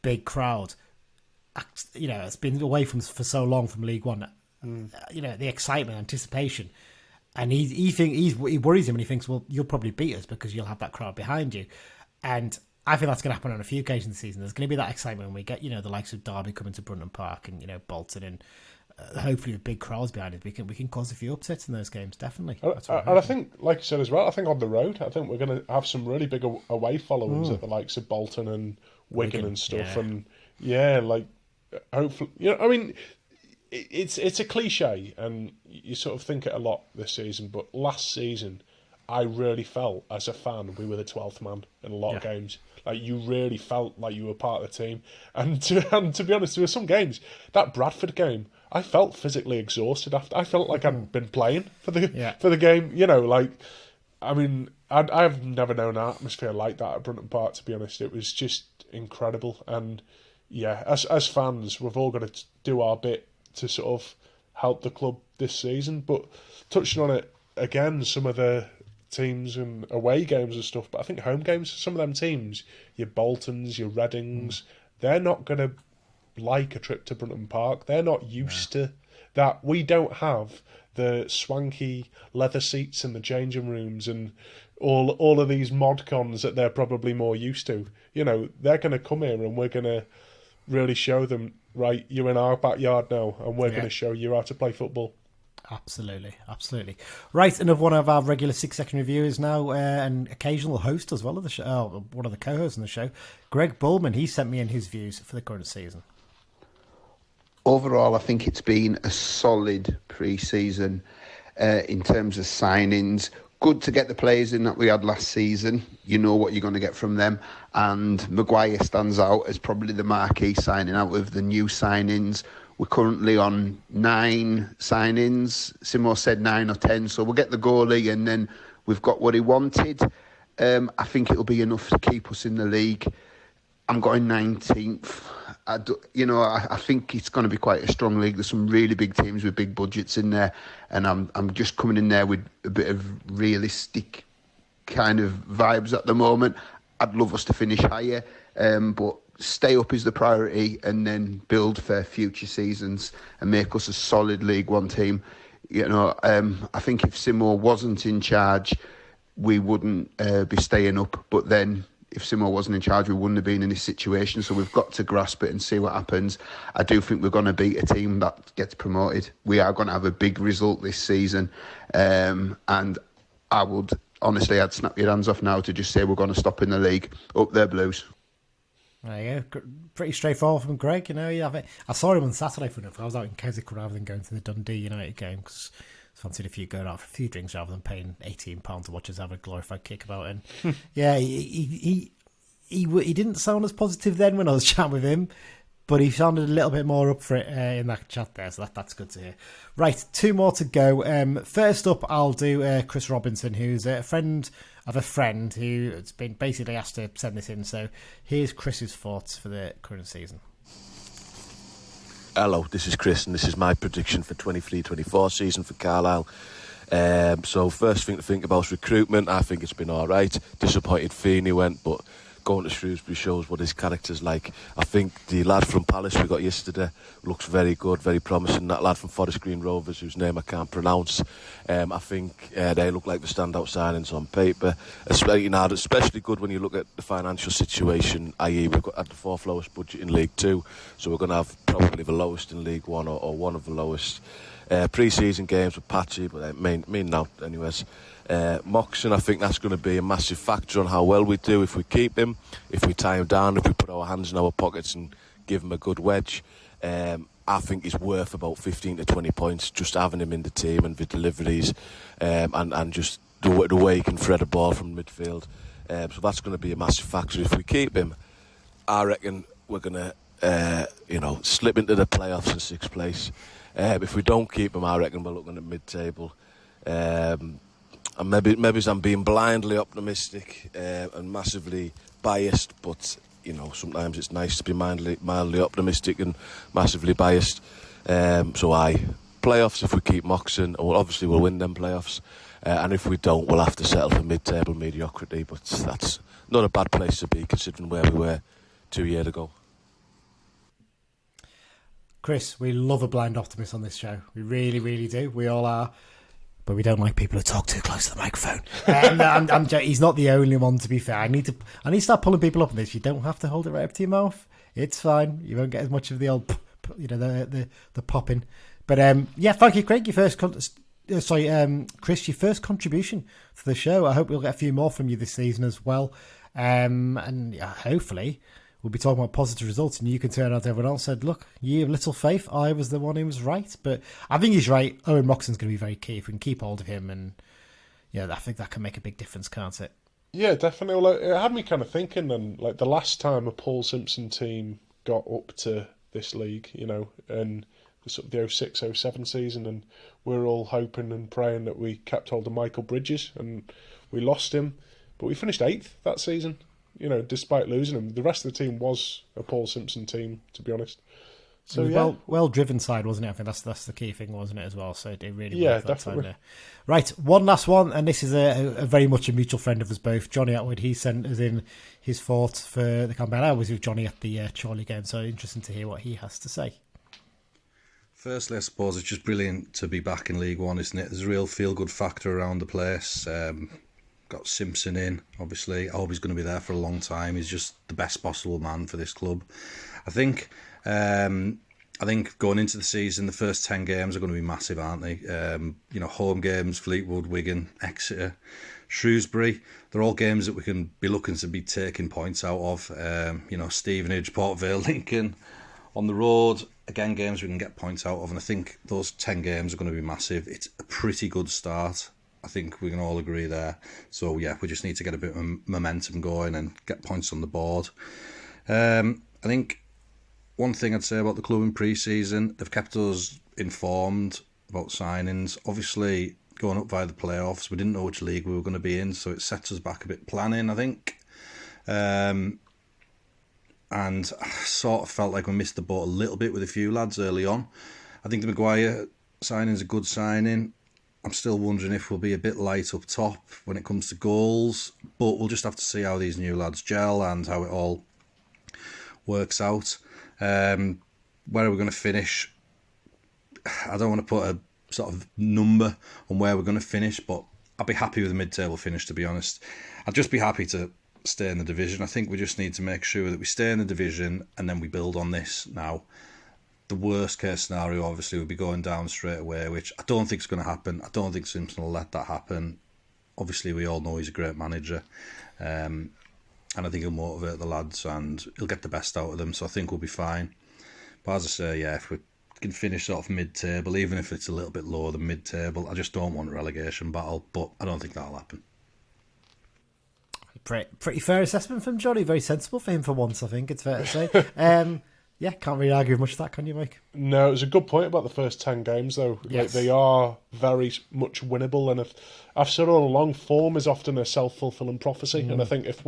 big crowd. You know, it's been away for so long from League One. You know, the excitement, anticipation, and he worries him, and he thinks, well, you'll probably beat us because you'll have that crowd behind you, and I think that's going to happen on a few occasions this season. There's going to be that excitement when we get, you know, the likes of Derby coming to Brunton Park, and, you know, Bolton, and hopefully with big crowds behind it, we can cause a few upsets in those games, definitely. And I think, like you said as well, I think on the road, I think we're going to have some really big away followings at the likes of Bolton and Wigan and stuff, and like hopefully, you know, I mean, it's a cliche, and you sort of think it a lot this season, but last season, I really felt as a fan we were the 12th man in a lot of games. Like, you really felt like you were part of the team, and to be honest, there were some games. That Bradford game, I felt physically exhausted after. I felt like I'd been playing for the game. You know, like, I mean, I've never known an atmosphere like that at Brunton Park. To be honest, it was just incredible. And yeah, as fans, we've all got to do our bit to sort of help the club this season. But touching on it again, some of the teams and away games and stuff, but I think home games, some of them teams, your Boltons, your Readings, they're not going to like a trip to Brunton Park. They're not used to that. We don't have the swanky leather seats in the changing rooms and all of these mod cons that they're probably more used to. You know, they're going to come here and we're going to really show them, right, you're in our backyard now, and we're going to show you how to play football. Absolutely. Right, another one of our regular 6 Second reviewers now, an occasional host as well of the show, one of the co-hosts on the show, Greg Bullman. He sent me in his views for the current season. Overall, I think it's been a solid pre-season in terms of signings. Good to get the players in that we had last season. You know what you're going to get from them. And Maguire stands out as probably the marquee signing out of the new signings. We're currently on 9 signings. Simo said 9 or 10, so we'll get the goalie and then we've got what he wanted. I think it'll be enough to keep us in the league. I'm going 19th. I think it's going to be quite a strong league. There's some really big teams with big budgets in there, and I'm just coming in there with a bit of realistic kind of vibes at the moment. I'd love us to finish higher, but stay up is the priority, and then build for future seasons and make us a solid League One team. You know, I think if Simo wasn't in charge, we wouldn't be staying up. But then, if Simo wasn't in charge, we wouldn't have been in this situation. So we've got to grasp it and see what happens. I do think we're going to beat a team that gets promoted. We are going to have a big result this season, and I would honestly, I'd snap your hands off now to just say we're going to stop in the league. Up there, Blues. There you go. Pretty straightforward from Greg. You know, you have it. I saw him on Saturday for enough. I was out in Keswick rather than going to the Dundee United game because I fancied going out for a few drinks rather than paying £18 to watch us have a glorified kick about. And yeah, he didn't sound as positive then when I was chatting with him, but he sounded a little bit more up for it in that chat there, so that's good to hear. Right, 2 more to go. First up, I'll do Chris Robinson, who's a friend of a friend who's been basically asked to send this in. So here's Chris's thoughts for the current season. Hello, this is Chris, and this is my prediction for 23-24 season for Carlisle. So first thing to think about is recruitment. I think it's been all right. Disappointed Feeney went, but going to Shrewsbury shows what his character's like. I think the lad from Palace we got yesterday looks very good, very promising. That lad from Forest Green Rovers, whose name I can't pronounce, I think they look like the standout signings on paper. Especially good when you look at the financial situation, i.e. we've got at the 4th lowest budget in League 2, so we're going to have probably the lowest in League 1 or one of the lowest. Pre-season games were patchy, but they mean now anyways. Moxon, I think that's going to be a massive factor on how well we do if we keep him, if we tie him down, if we put our hands in our pockets and give him a good wedge. I think he's worth about 15 to 20 points just having him in the team and the deliveries and just the way he can thread a ball from midfield. So that's going to be a massive factor. If we keep him, I reckon we're going to slip into the playoffs in 6th place. If we don't keep him, I reckon we're looking at mid-table. And maybe I'm being blindly optimistic and massively biased, but you know, sometimes it's nice to be mildly optimistic and massively biased. So playoffs if we keep Moxon, and obviously we'll win them playoffs. And if we don't, we'll have to settle for mid-table mediocrity. But that's not a bad place to be, considering where we were 2 years ago. Chris, we love a blind optimist on this show. We really, really do. We all are. But we don't like people who talk too close to the microphone. He's not the only one, to be fair. I need to start pulling people up on this. You don't have to hold it right up to your mouth. It's fine. You won't get as much of the old, the popping. But thank you, Craig. Chris, your first contribution to the show. I hope we'll get a few more from you this season as well. Hopefully we'll be talking about positive results, and you can turn out to everyone else said, look, you have little faith. I was the one who was right. But I think he's right. Owen Moxon's going to be very key if we can keep hold of him. And I think that can make a big difference, can't it? Yeah, definitely. Well, it had me kind of thinking then, like the last time a Paul Simpson team got up to this league, and sort of the 06-07 season, and we're all hoping and praying that we kept hold of Michael Bridges, and we lost him. But we finished 8th that season. Despite losing him, the rest of the team was a Paul Simpson team, to be honest. So well driven side, wasn't it? I think that's the key thing, wasn't it, as well? So it really definitely. Time. Right, one last one, and this is a very much a mutual friend of us both, Johnny Atwood. He sent us in his thoughts for the campaign. I was with Johnny at the Chorley game, so interesting to hear what he has to say. Firstly, I suppose it's just brilliant to be back in League One, isn't it? There's a real feel-good factor around the place. Got Simpson in, obviously. I hope he's going to be there for a long time. He's just the best possible man for this club. I think going into the season, the first 10 games are going to be massive, aren't they? Home games, Fleetwood, Wigan, Exeter, Shrewsbury. They're all games that we can be looking to be taking points out of. Stevenage, Port Vale, Lincoln. On the road, again, games we can get points out of. And I think those 10 games are going to be massive. It's a pretty good start. I think we can all agree there. So, we just need to get a bit of momentum going and get points on the board. I think one thing I'd say about the club in pre-season, they've kept us informed about signings. Obviously, going up via the playoffs, we didn't know which league we were going to be in, so it sets us back a bit planning, I think. And I sort of felt like we missed the boat a little bit with a few lads early on. I think the Maguire signing's a good signing. I'm still wondering if we'll be a bit light up top when it comes to goals, but we'll just have to see how these new lads gel and how it all works out. Where are we going to finish? I don't want to put a sort of number on where we're going to finish, but I'd be happy with a mid-table finish, to be honest. I'd just be happy to stay in the division. I think we just need to make sure that we stay in the division and then we build on this now. The worst case scenario obviously would be going down straight away, which I don't think is going to happen. I don't think Simpson will let that happen. Obviously we all know he's a great manager, and I think he'll motivate the lads and he'll get the best out of them, so I think we'll be fine. But as I say, if we can finish sort of mid-table, even if it's a little bit lower than mid-table, I just don't want a relegation battle, but I don't think that'll happen. Pretty fair assessment from Johnny. Very sensible for him for once, I think it's fair to say. Can't really argue with much of that, can you, Mike? No, it was a good point about the first 10 games, though. Yes. They are very much winnable, and I've said all along, form is often a self-fulfilling prophecy, and I think if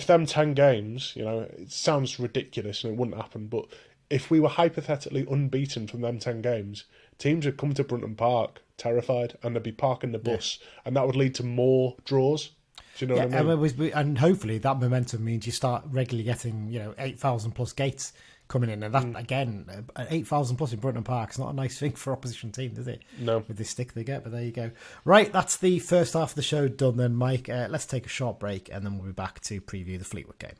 them 10 games, it sounds ridiculous and it wouldn't happen, but if we were hypothetically unbeaten from them 10 games, teams would come to Brunton Park terrified, and they'd be parking the bus, and that would lead to more draws. Do you know what I mean? And hopefully that momentum means you start regularly getting 8,000 plus gates coming in, and that again, 8,000 plus in Brunton Park is not a nice thing for opposition teams, is it? No, with the stick they get. But there you go. Right, that's the first half of the show done. Then, Mike, let's take a short break, and then we'll be back to preview the Fleetwood game.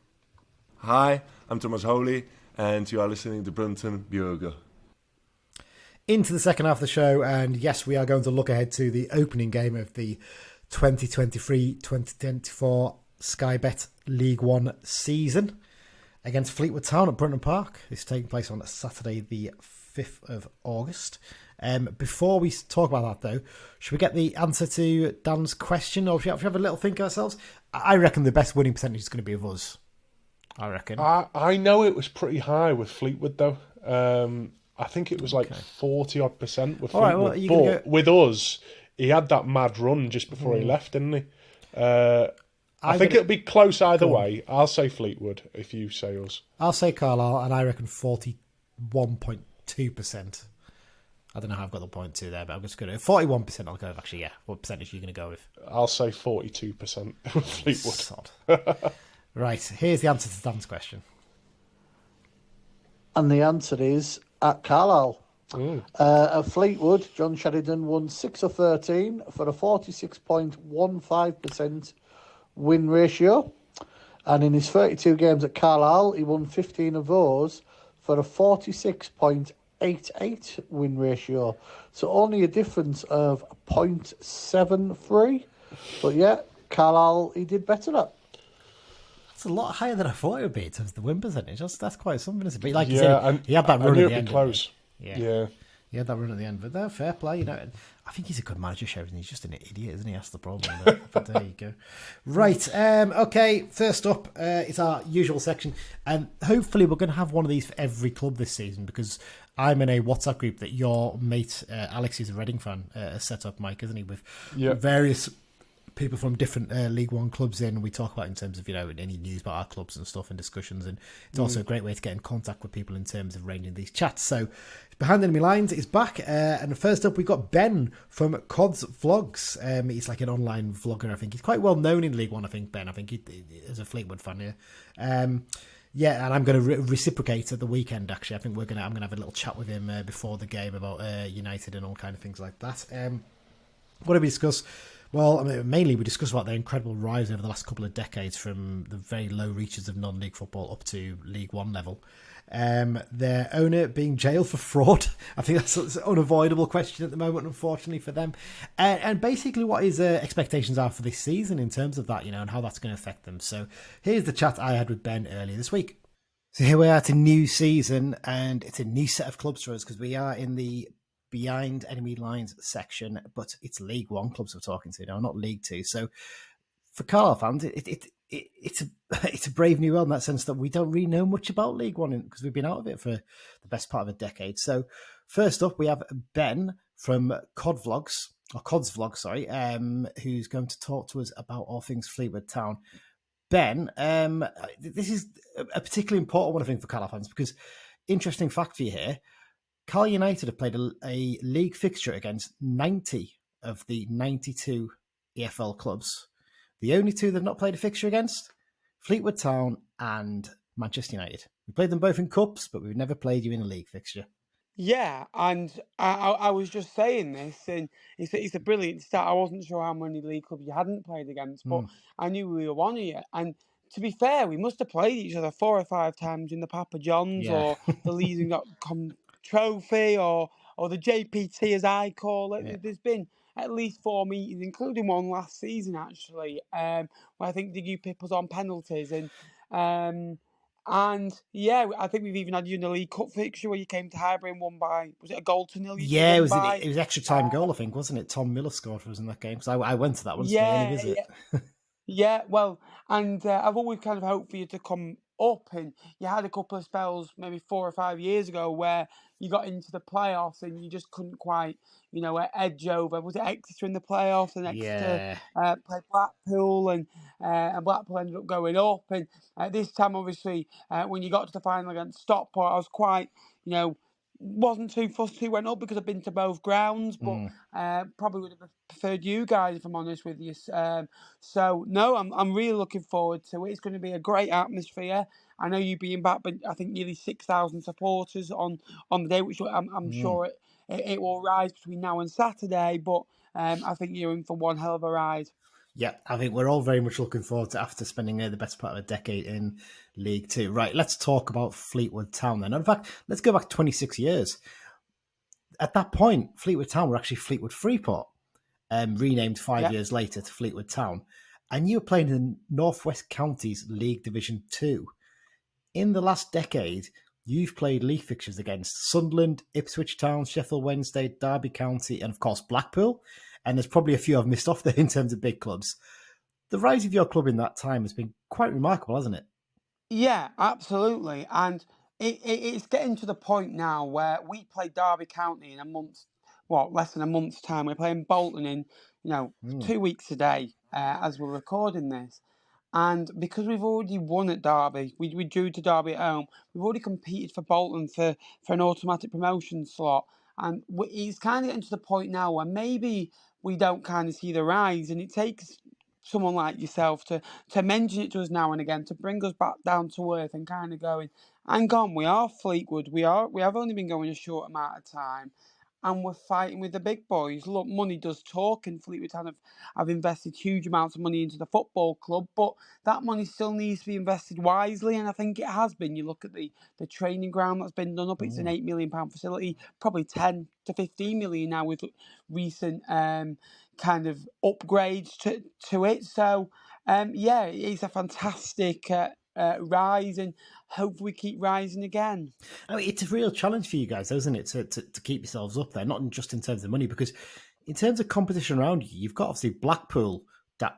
Hi, I'm Thomas Holy, and you are listening to Brunton Bugle. Into the second half of the show, and yes, we are going to look ahead to the opening game of the 2023-2024 Sky Bet League One season against Fleetwood Town at Brunton Park. It's taking place on Saturday the 5th of August. Before we talk about that, though, should we get the answer to Dan's question, or should we have a little think ourselves? I reckon the best winning percentage is going to be of us. I reckon. I know it was pretty high with Fleetwood, though. I think it was like 40-odd% with Fleetwood. Right, but with us, he had that mad run just before he left, didn't he? I think it'll be close either way. I'll say Fleetwood if you say us. I'll say Carlisle, and I reckon 41.5%. 2%. I don't know how I've got the 0.2 there, but I'm just going to 41%. I'll go with, actually, yeah. What percentage are you going to go with? I'll say 42% Fleetwood. Sod. Right, here's the answer to Dan's question. And the answer is at Carlisle. At Fleetwood, John Sheridan won 6 of 13 for a 46.15% win ratio. And in his 32 games at Carlisle, he won 15 of those for a 46.88 win ratio. So only a difference of 0.73. But yeah, Carlisle, he did better at. It's a lot higher than I thought it would be in terms of the win percentage. That's quite something, isn't it? But like you Yeah, said, he had that run at the end. Close. Yeah. He had that run at the end. But no, fair play. You know, I think he's a good manager, Sheridan. He's just an idiot, isn't he? That's the problem. But there you go. Right. Okay. First up, it's our usual section. And hopefully we're going to have one of these for every club this season, because I'm in a WhatsApp group that your mate, Alex, who's a Reading fan, has set up, Mike, isn't he? With various people from different League One clubs in. We talk about in terms of, you know, any news about our clubs and stuff and discussions, and it's also a great way to get in contact with people in terms of arranging these chats. So Behind Enemy Lines is back, and first up we've got Ben from Cod's Vlogs. He's like an online vlogger. I think he's quite well known in League One. I think Ben, he is a Fleetwood fan here. Yeah, and I'm going to reciprocate at the weekend. Actually, I think I'm going to have a little chat with him before the game about United and all kind of things like that. What did we discuss? Well, I mean, mainly we discussed about their incredible rise over the last couple of decades from the very low reaches of non-league football up to League One level. Their owner being jailed for fraud. I think that's an unavoidable question at the moment, unfortunately for them. And basically what his expectations are for this season in terms of that, you know, and how that's going to affect them. So here's the chat I had with Ben earlier this week. So here we are at a new season, and it's a new set of clubs for us because we are in the Behind Enemy Lines section, but it's League One clubs we're talking to now, not League Two. So for Carlisle fans, it's a brave new world in that sense that we don't really know much about League One because we've been out of it for the best part of a decade. So first up, we have Ben from Cod's Vlogs, who's going to talk to us about all things Fleetwood Town. Ben, this is a particularly important one, I think, for Carlisle fans, because interesting fact for you here. Carlisle United have played a league fixture against 90 of the 92 EFL clubs. The only two they've not played a fixture against, Fleetwood Town and Manchester United. We played them both in cups, but we've never played you in a league fixture. Yeah, and I was just saying this, and it's a brilliant start. I wasn't sure how many league clubs you hadn't played against, but I knew we were one of you. And to be fair, we must have played each other 4 or 5 times in the Papa John's or the Leasing.com trophy or the JPT as I call it. Yeah. There's been at least 4 meetings, including one last season actually, where I think Diggy Pip was on penalties and yeah, I think we've even had you in the League Cup fixture where you came to Highbury and won by, was it a goal to 0? Yeah, it was extra time goal, I think, wasn't it? Tom Miller scored for us in that game, because I went to that one. Yeah. Yeah, well, and I've always kind of hoped for you to come up, and you had a couple of spells maybe 4 or 5 years ago where you got into the playoffs and you just couldn't quite, you know, edge over. Was it Exeter in the playoffs, and Exeter played Blackpool, and Blackpool ended up going up. And this time, obviously, when you got to the final against Stockport, I was quite, you know, wasn't too fussed who went up because I've been to both grounds, but probably would have preferred you guys, if I'm honest with you. So no, I'm really looking forward to it. It's going to be a great atmosphere. I know you being back, but I think nearly 6,000 supporters on the day, which I'm sure it will rise between now and Saturday. But I think you're in for one hell of a ride. Yeah, I think we're all very much looking forward to after spending the best part of a decade in League Two. Right, let's talk about Fleetwood Town then. In fact, let's go back 26 years. At that point, Fleetwood Town were actually Fleetwood Freeport, renamed 5 years later to Fleetwood Town. And you were playing in North West Counties League Division 2. In the last decade, you've played league fixtures against Sunderland, Ipswich Town, Sheffield Wednesday, Derby County, and of course Blackpool. And there's probably a few I've missed off there in terms of big clubs. The rise of your club in that time has been quite remarkable, hasn't it? Yeah, absolutely. And it's getting to the point now where we play Derby County in less than a month's time. We're playing Bolton in, 2 weeks today as we're recording this. And because we've already won at Derby, we drew to Derby at home, we've already competed for Bolton for an automatic promotion slot. And it's kind of getting to the point now where maybe we don't kind of see the rise, and it takes someone like yourself to mention it to us now and again, to bring us back down to earth and kind of going, hang on, we are Fleetwood, we have only been going a short amount of time, and we're fighting with the big boys. Look, money does talk, and Fleetwood Town have invested huge amounts of money into the football club, but that money still needs to be invested wisely, and I think it has been. You look at the training ground that's been done up, it's an £8 million facility, probably 10 to 15 million now with recent kind of upgrades to it. So, yeah, it's a fantastic rise, and hopefully we keep rising again. I mean, it's a real challenge for you guys, isn't it, to keep yourselves up there, not just in terms of money, because in terms of competition around you, you've got obviously Blackpool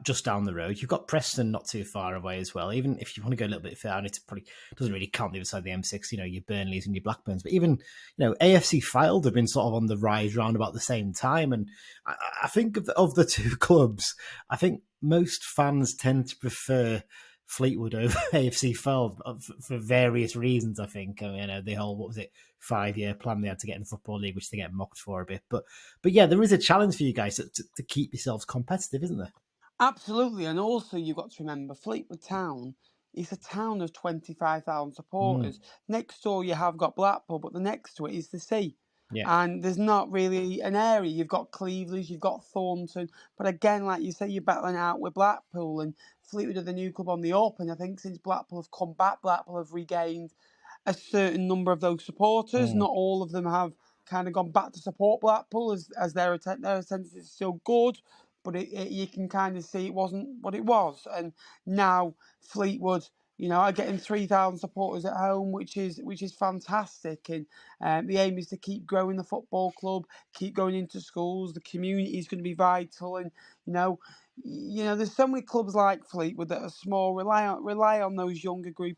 just down the road. You've got Preston not too far away as well. Even if you want to go a little bit further, and it probably doesn't really count the other side of the M6, your Burnleys and your Blackburns. But even, AFC Fylde have been sort of on the rise round about the same time. And I think of the two clubs, I think most fans tend to prefer Fleetwood over AFC Fylde for various reasons, I think. I mean, the whole, 5-year plan they had to get in the Football League, which they get mocked for a bit. But yeah, there is a challenge for you guys to keep yourselves competitive, isn't there? Absolutely, and also you've got to remember Fleetwood Town is a town of 25,000 supporters. Next door you have got Blackpool, but the next to it is the sea. Yeah. And there's not really an area. You've got Cleveland, you've got Thornton, but again, like you say, you're battling out with Blackpool, and Fleetwood are the new club on the up. And I think since Blackpool have come back, Blackpool have regained a certain number of those supporters. Not all of them have kind of gone back to support Blackpool as their attendance is still good, but you can kind of see it wasn't what it was. And now Fleetwood, are getting 3,000 supporters at home, which is fantastic. And the aim is to keep growing the football club, keep going into schools. The community is going to be vital, and there's so many clubs like Fleetwood that are small, rely on those younger group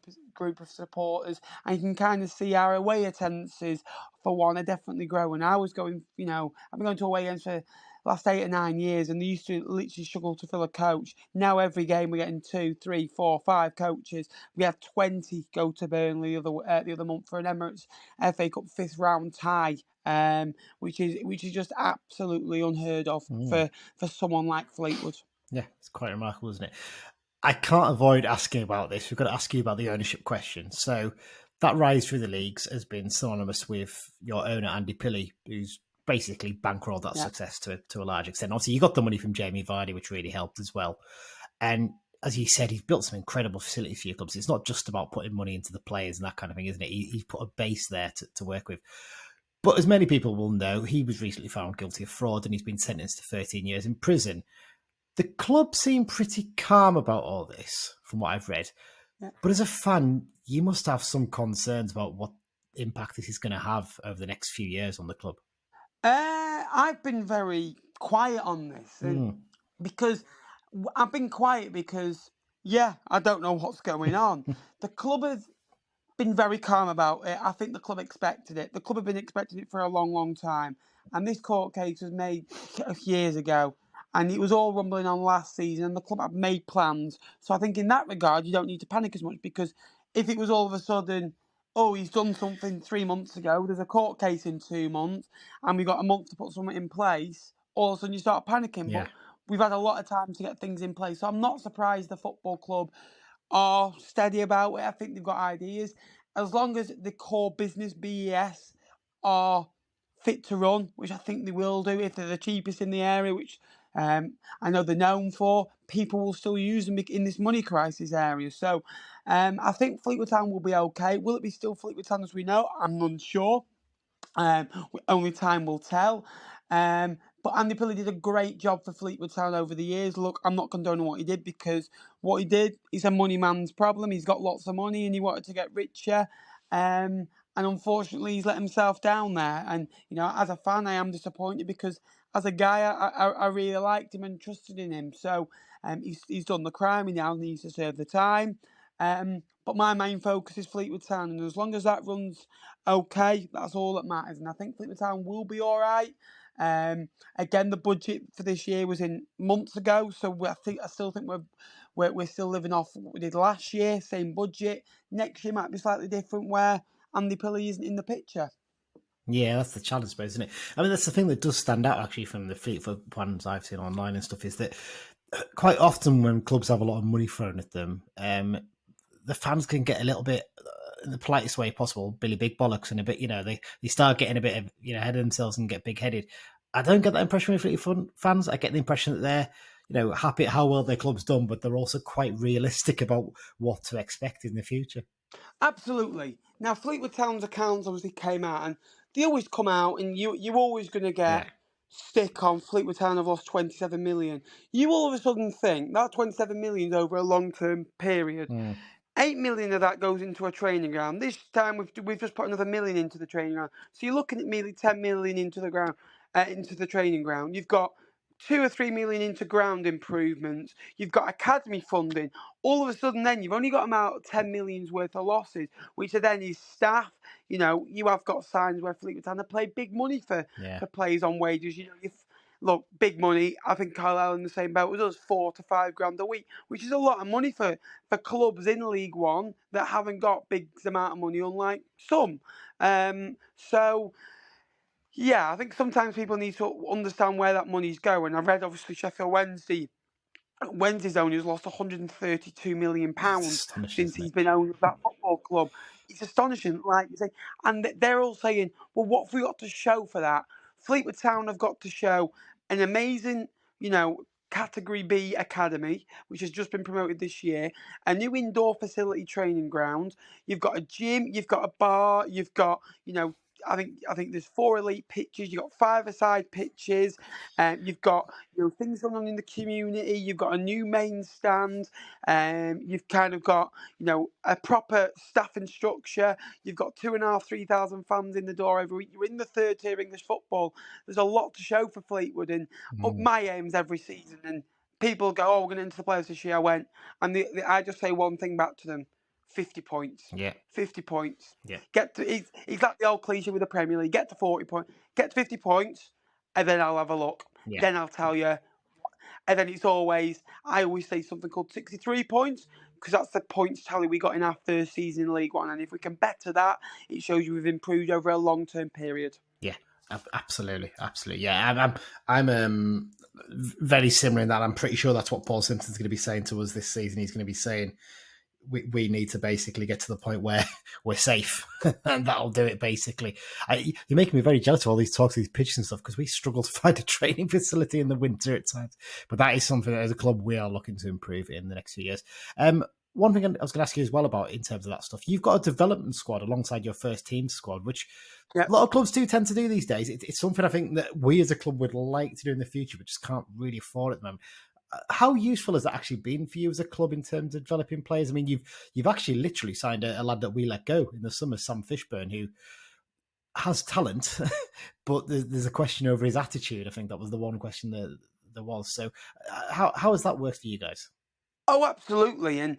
of supporters, and you can kind of see our away attendances, for one, are definitely growing. I was going, I've been going to away games for last 8 or 9 years, and they used to literally struggle to fill a coach. Now every game we're getting 2, 3, 4, 5 coaches. We had 20 go to Burnley the other month for an Emirates FA Cup 5th round tie, which is just absolutely unheard of for someone like Fleetwood. Yeah, it's quite remarkable, isn't it? I can't avoid asking about this. We've got to ask you about the ownership question. So that rise through the leagues has been synonymous with your owner, Andy Pilley, who's basically bankrolled that success to a large extent. Obviously, you got the money from Jamie Vardy, which really helped as well. And as he said, he's built some incredible facilities for your clubs. It's not just about putting money into the players and that kind of thing, isn't it? He's put a base there to work with. But as many people will know, he was recently found guilty of fraud and he's been sentenced to 13 years in prison. The club seem pretty calm about all this, from what I've read. Yeah. But as a fan, you must have some concerns about what impact this is going to have over the next few years on the club. I've been very quiet on this because I've been quiet because, I don't know what's going on. The club has been very calm about it. I think the club expected it. The club have been expecting it for a long, long time. And this court case was made years ago. And it was all rumbling on last season, and the club had made plans. So I think in that regard, you don't need to panic as much, because if it was all of a sudden, he's done something 3 months ago, there's a court case in 2 months, and we've got a month to put something in place, all of a sudden you start panicking. Yeah. But we've had a lot of time to get things in place. So I'm not surprised the football club are steady about it. I think they've got ideas. As long as the core business, BES, are fit to run, which I think they will do if they're the cheapest in the area, which I know they're known for, people will still use them in this money crisis area. So I think Fleetwood Town will be okay. Will it be still Fleetwood Town as we know? I'm unsure. Only time will tell. But Andy Pilley did a great job for Fleetwood Town over the years. Look, I'm not condoning what he did, because what he did is a money man's problem. He's got lots of money and he wanted to get richer. And unfortunately, he's let himself down there. And, as a fan, I am disappointed, because as a guy, I really liked him and trusted in him. So he's done the crime. He now needs to serve the time. But my main focus is Fleetwood Town. And as long as that runs okay, that's all that matters. And I think Fleetwood Town will be all right. Again, the budget for this year was in months ago. So I still think we're still living off what we did last year, same budget. Next year might be slightly different where Andy Pilley isn't in the picture. Yeah, that's the challenge, I suppose, isn't it? I mean, that's the thing that does stand out, actually, from the Fleetwood plans I've seen online and stuff, is that quite often when clubs have a lot of money thrown at them, the fans can get a little bit, in the politest way possible, Billy Big Bollocks, and a bit, they start getting a bit of, ahead of themselves and get big-headed. I don't get that impression with Fleetwood fans. I get the impression that they're, happy at how well their club's done, but they're also quite realistic about what to expect in the future. Absolutely. Now, Fleetwood Town's accounts obviously came out, and they always come out, and you're always going to get stick on Fleetwood Town have lost 27 million. You all of a sudden think that 27 million is over a long-term period. 8 million of that goes into a training ground. This time we've just put another million into the training ground. So you're looking at nearly 10 million into the training ground. You've got 2 or 3 million into ground improvements. You've got academy funding. All of a sudden then you've only got about 10 million's worth of losses, which are then his staff. You have got signs where Fleetwood Town have paid big money for players on wages. Look, big money. I think Carlisle in the same boat with us, $4 to $5 grand a week, which is a lot of money for clubs in League One that haven't got big amount of money, unlike some. So, yeah, I think sometimes people need to understand where that money's going. I read, obviously, Sheffield Wednesday's owner has lost £132 million since he's been owner of that football club. It's astonishing, like you say. And they're all saying, well, what have we got to show for that? Fleetwood Town have got to show an amazing, Category B academy, which has just been promoted this year, a new indoor facility training ground. You've got a gym, you've got a bar, you've got, I think there's 4 elite pitches. You've got 5-a-side pitches. You've got things going on in the community. You've got a new main stand. You've kind of got a proper staffing structure. You've got 2,500, 3,000 fans in the door every week. You're in the 3rd tier English football. There's a lot to show for Fleetwood, and my aim's every season. And people go, "Oh, we're going to enter the playoffs this year." I went, and I just say one thing back to them. 50 points. Yeah. 50 points. Yeah. He's like the old cliche with the Premier League. Get to 40 points. Get to 50 points, and then I'll have a look. Yeah. Then I'll tell you. And then I always say something called 63 points, because that's the points tally we got in our first season in League One. And if we can better that, it shows you we've improved over a long-term period. Yeah. Absolutely. Yeah, I'm very similar in that. I'm pretty sure that's what Paul Simpson's going to be saying to us this season. He's going to be saying, we need to basically get to the point where we're safe, and that'll do it, basically. You're making me very jealous of all these talks, these pitches and stuff, because we struggle to find a training facility in the winter at times. But that is something that, as a club, we are looking to improve in the next few years. One thing I was going to ask you as well about in terms of that stuff, you've got a development squad alongside your first team squad, which a lot of clubs do tend to do these days. It's something I think that we as a club would like to do in the future, but just can't really afford at the moment. How useful has that actually been for you as a club in terms of developing players? I mean, you've actually literally signed a lad that we let go in the summer, Sam Fishburne, who has talent, but there's a question over his attitude. I think that was the one question that there was. So how has that worked for you guys? Oh, absolutely. And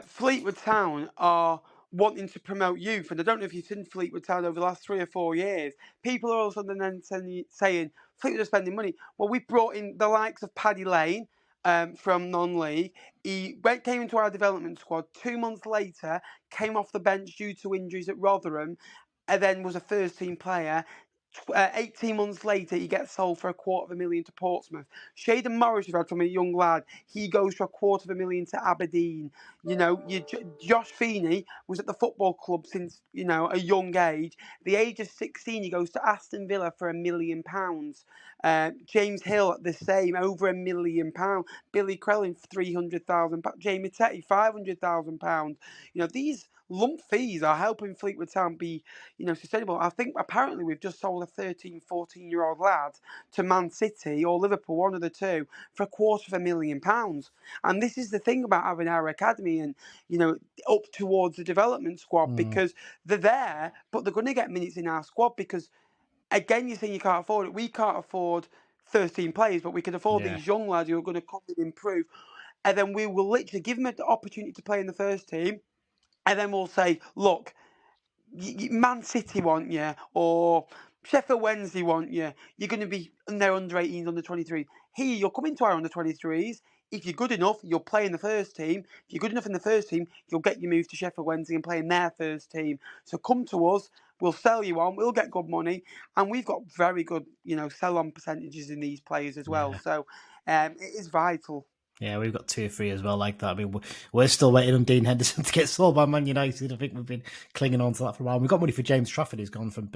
Fleetwood Town are wanting to promote youth. And I don't know if you've seen Fleetwood Town over the last 3 or 4 years. People are all of a sudden then saying, Fleetwood are spending money. Well, we brought in the likes of Paddy Lane, from non-league. He came into our development squad. 2 months later, came off the bench due to injuries at Rotherham, and then was a first-team player. 18 months later, he gets sold for $250,000 to Portsmouth. Shaden Morris, you've had from a young lad, he goes for $250,000 to Aberdeen. Josh Feeney was at the football club since a young age. The age of 16, he goes to Aston Villa for £1 million. James Hill, the same, over £1 million. Billy Crellin, £300,000. Jamie Tetty, £500,000. These lump fees are helping Fleetwood Town be, sustainable. I think apparently we've just sold a 13, 14-year-old lad to Man City or Liverpool, one of the two, for £250,000. And this is the thing about having our academy and, up towards the development squad, because they're there, but they're going to get minutes in our squad because, again, you're saying you can't afford it. We can't afford 13 players, but we can afford these young lads who are going to come and improve. And then we will literally give them the opportunity to play in the first team. And then we'll say, look, Man City want you, or Sheffield Wednesday want you. You're going to be in their under 18s, under 23s. Here, you're coming to our under 23s. if you're good enough, you'll play in the first team. If you're good enough in the first team, you'll get your move to Sheffield Wednesday and play in their first team. So come to us, we'll sell you on, we'll get good money, and we've got very good, sell-on percentages in these players as well. Yeah. So it is vital. Yeah, we've got 2 or 3 as well like that. I mean, we're still waiting on Dean Henderson to get sold by Man United. I think we've been clinging on to that for a while. We've got money for James Trafford, who's gone from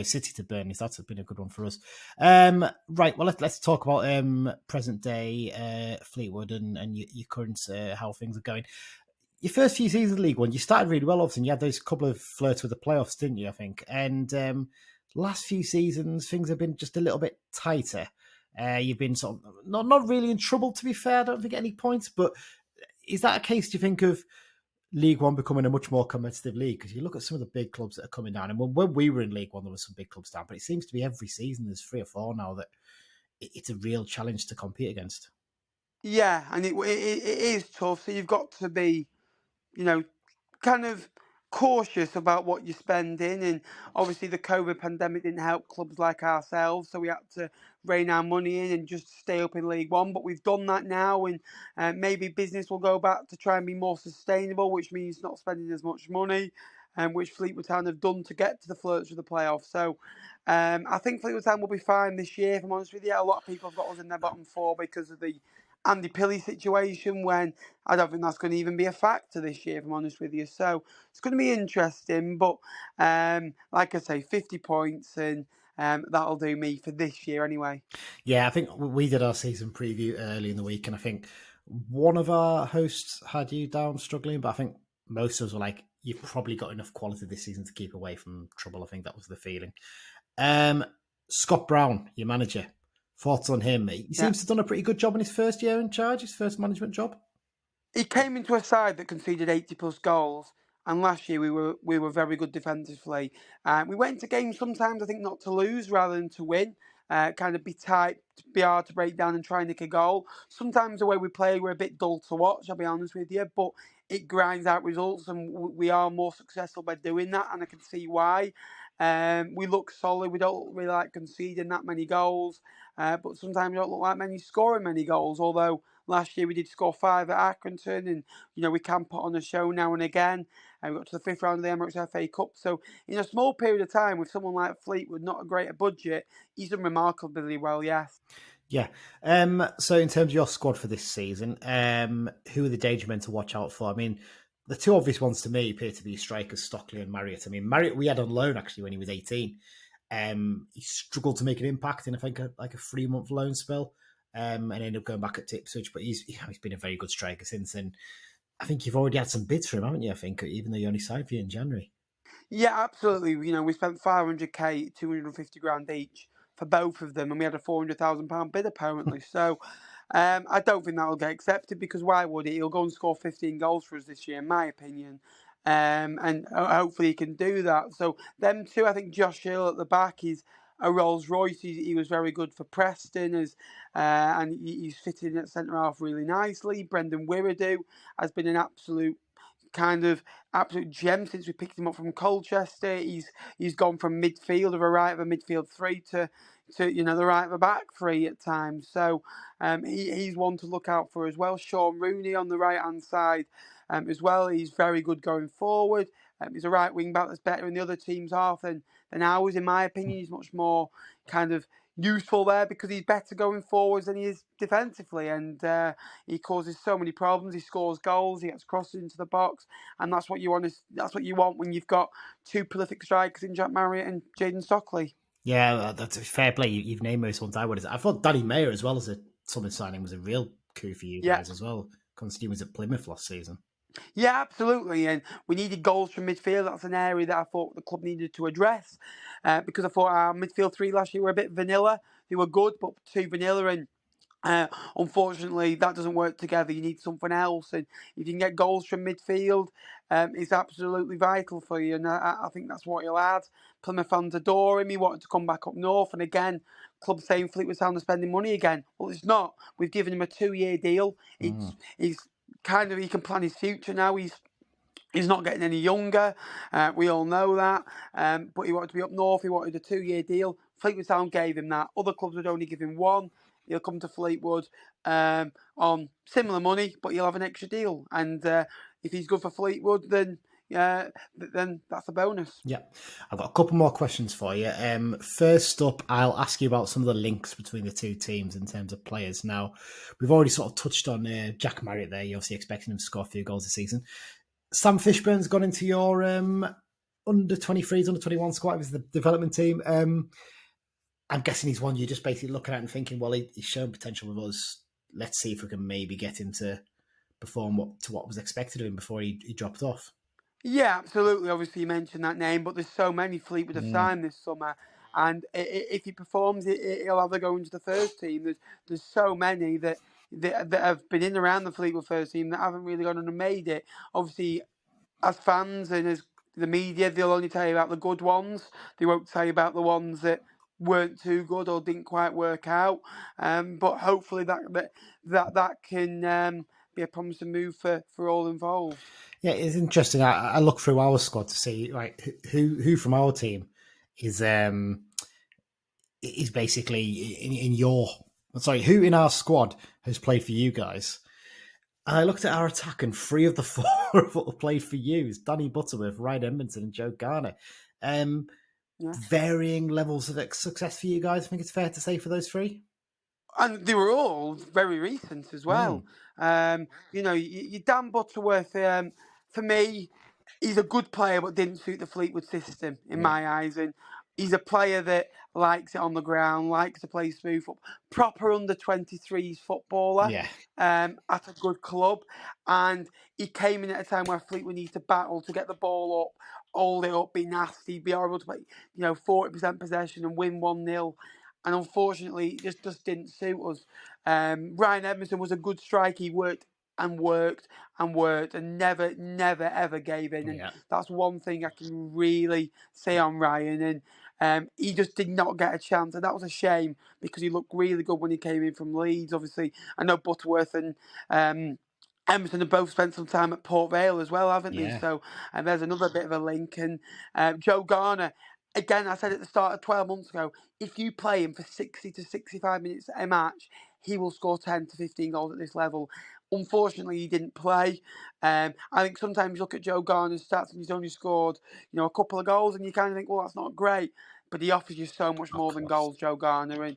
City to Burnley. So that's been a good one for us. Right, well, let's talk about present day Fleetwood and your current how things are going. Your first few seasons of League One, you started really well, obviously, and you had those couple of flirts with the playoffs, didn't you, I think? And last few seasons, things have been just a little bit tighter. You've been sort of not really in trouble, to be fair. I don't think any points, but is that a case, do you think, of League One becoming a much more competitive league? Because you look at some of the big clubs that are coming down, and when we were in League One, there were some big clubs down, but it seems to be every season there's 3 or 4 now that it's a real challenge to compete against. Yeah, and it is tough. So you've got to be, kind of cautious about what you're spending, and obviously the COVID pandemic didn't help clubs like ourselves, so we had to rein our money in and just stay up in League One. But we've done that now, and maybe business will go back to try and be more sustainable, which means not spending as much money, which Fleetwood Town have done to get to the flirts of the playoffs. So I think Fleetwood Town will be fine this year, if I'm honest with you. A lot of people have got us in their bottom 4 because of the Andy Pilley situation, when I don't think that's going to even be a factor this year, if I'm honest with you. So it's going to be interesting, but like I say, 50 points, and that'll do me for this year anyway. Yeah, I think we did our season preview early in the week, and I think one of our hosts had you down struggling, but I think most of us were like, you've probably got enough quality this season to keep away from trouble. I think that was the feeling. Scott Brown, your manager, thoughts on him? He seems to have done a pretty good job in his first year in charge, his first management job. He came into a side that conceded 80+ goals, and last year we were very good defensively. We went into games sometimes, I think, not to lose rather than to win. Kind of be tight, be hard to break down and try and nick a goal. Sometimes the way we play, we're a bit dull to watch, I'll be honest with you, but it grinds out results, and we are more successful by doing that, and I can see why. We look solid. We don't really like conceding that many goals, but sometimes we don't look like scoring many goals, although last year we did score 5 at Accrington, and we can put on a show now and again. We got to the 5th round of the Emirates FA Cup. So in a small period of time, with someone like Fleetwood, not a greater budget, he's done remarkably well, yes. Yeah. So in terms of your squad for this season, who are the danger men to watch out for? I mean, the 2 obvious ones to me appear to be strikers, Stockley and Marriott. I mean, Marriott we had on loan actually when he was 18. He struggled to make an impact in, I think, a 3-month loan spell. And ended up going back at Ipswich, but he's been a very good striker since. And I think you've already had some bids for him, haven't you? I think, even though you only signed for you in January. Yeah, absolutely. We spent 500k, 250 grand each for both of them, and we had a £400,000 bid apparently. So I don't think that'll get accepted, because why would it? He'll go and score 15 goals for us this year, in my opinion. And hopefully he can do that. So them 2, I think Josh Hill at the back, he's a Rolls Royce. He was very good for Preston, and he's fitted in at centre half really nicely. Brendan Wirradu has been an absolute gem since we picked him up from Colchester. He's gone from midfield of a right of a midfield 3 to the right of a back 3 at times. So he's one to look out for as well. Sean Rooney on the right hand side as well. He's very good going forward. He's a right wing back that's better in the other team's half than ours, in my opinion. He's much more kind of useful there because he's better going forwards than he is defensively, and he causes so many problems. He scores goals, he gets crosses into the box, and that's what you want. That's what you want when you've got 2 prolific strikers in Jack Marriott and Jayden Stockley. Yeah, that's a fair play. You've named most ones I would. I thought Danny Mayer as well as a summer signing was a real coup for you guys as well, considering he was at Plymouth last season. Yeah, absolutely. And we needed goals from midfield. That's an area that I thought the club needed to address because I thought our midfield 3 last year were a bit vanilla. They were good, but too vanilla. And unfortunately, that doesn't work together. You need something else. And if you can get goals from midfield, it's absolutely vital for you. And I think that's what he'll add. Plymouth fans adore him. He wanted to come back up north. And again, club saying Fleetwood Town are spending money again. Well, it's not. We've given him a 2-year deal. He's he can plan his future now. He's not getting any younger. We all know that. But he wanted to be up north. He wanted a 2-year deal. Fleetwood Town gave him that. Other clubs would only give him 1. he'll come to Fleetwood on similar money, but he'll have an extra deal. And if he's good for Fleetwood, then that's a bonus. Yeah, I've got a couple more questions for you. First up, I'll ask you about some of the links between the two teams in terms of players. Now, we've already sort of touched on Jack Marriott there. You're obviously expecting him to score a few goals this season. Sam Fishburn's gone into your under 23s, under 21 squad with the development team. I'm guessing he's one you're just basically looking at and thinking, well, he's shown potential with us. Let's see if we can maybe get him to perform what was expected of him before he dropped off. Yeah, absolutely. Obviously, you mentioned that name, but there's so many Fleetwood have signed this summer, and if he performs, he'll either go into the first team. There's so many that have been in and around the Fleetwood first team that haven't really gone on and made it. Obviously, as fans and as the media, they'll only tell you about the good ones. They won't tell you about the ones that weren't too good or didn't quite work out. But hopefully that can be a promising move for all involved. Yeah, it's interesting. I look through our squad to see who from our team is basically who in our squad has played for you guys. And I looked at our attack, and 3 of the 4 have played for you. It's Danny Butterworth, Ryan Edmondson, and Joe Garner. Varying levels of success for you guys, I think it's fair to say, for those 3. And they were all very recent as well. You Dan Butterworth, for me, he's a good player but didn't suit the Fleetwood system in my eyes. And he's a player that likes it on the ground, likes to play smooth football, proper under-23s footballer at a good club. And he came in at a time where Fleetwood needs to battle to get the ball up, hold it up, be nasty, be able to play 40% possession and win 1-0. And unfortunately, it just didn't suit us. Ryan Edmondson was a good striker. He worked and worked and worked and never, ever gave in. And that's one thing I can really say on Ryan. And he just did not get a chance. And that was a shame because he looked really good when he came in from Leeds. Obviously, I know Butterworth and Emerson have both spent some time at Port Vale as well, haven't they? So there's another bit of a link. And Joe Garner, again, I said at the start of 12 months ago, if you play him for 60 to 65 minutes a match, he will score 10 to 15 goals at this level. Unfortunately, he didn't play. I think sometimes you look at Joe Garner's stats and he's only scored, a couple of goals, and you kind of think, well, that's not great. But he offers you so much more than goals, Joe Garner. And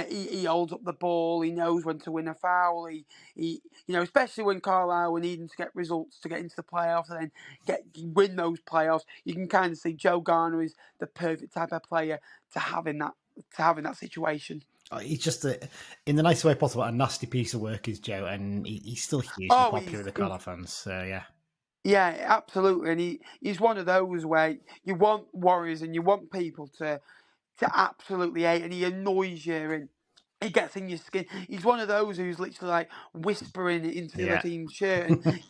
he holds up the ball. He knows when to win a foul. He especially when Carlisle were needing to get results to get into the playoffs and then win those playoffs. You can kind of see Joe Garner is the perfect type of player to have in that situation. He's just in the nicest way possible, a nasty piece of work is Joe, and he's still hugely popular with the Carlisle fans. So yeah, absolutely. And he's one of those where you want worries and you want people to absolutely hate, and he annoys you and he gets in your skin. He's one of those who's literally like whispering into the other team's shirt, and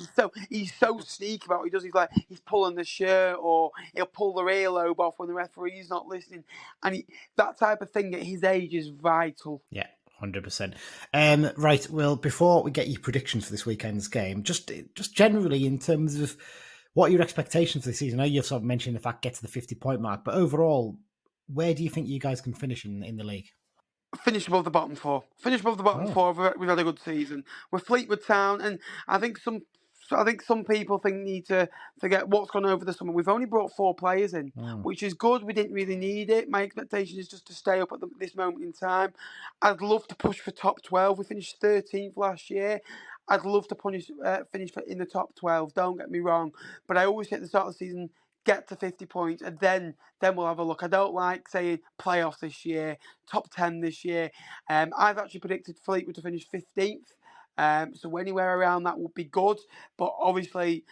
he's so sneaky about what he does. He's pulling the shirt, or he'll pull the earlobe off when the referee's not listening, and that type of thing at his age is vital. Yeah. 100%. Right, well, before we get your predictions for this weekend's game, just generally in terms of what are your expectations for the season? I know you've sort of mentioned the fact get to the 50-point mark, but overall, where do you think you guys can finish in the league? Finish above the bottom 4. Finish above the bottom 4. We've had a good season. We're Fleetwood Town, and I think some people need to forget what's gone over the summer. We've only brought 4 players in, which is good. We didn't really need it. My expectation is just to stay up at this moment in time. I'd love to push for top 12. We finished 13th last year. I'd love to finish in the top 12. Don't get me wrong, but I always say at the start of the season, get to 50 points, and then we'll have a look. I don't like saying playoffs this year, top 10 this year. I've actually predicted Fleetwood to finish 15th. So anywhere around that would be good. But obviously,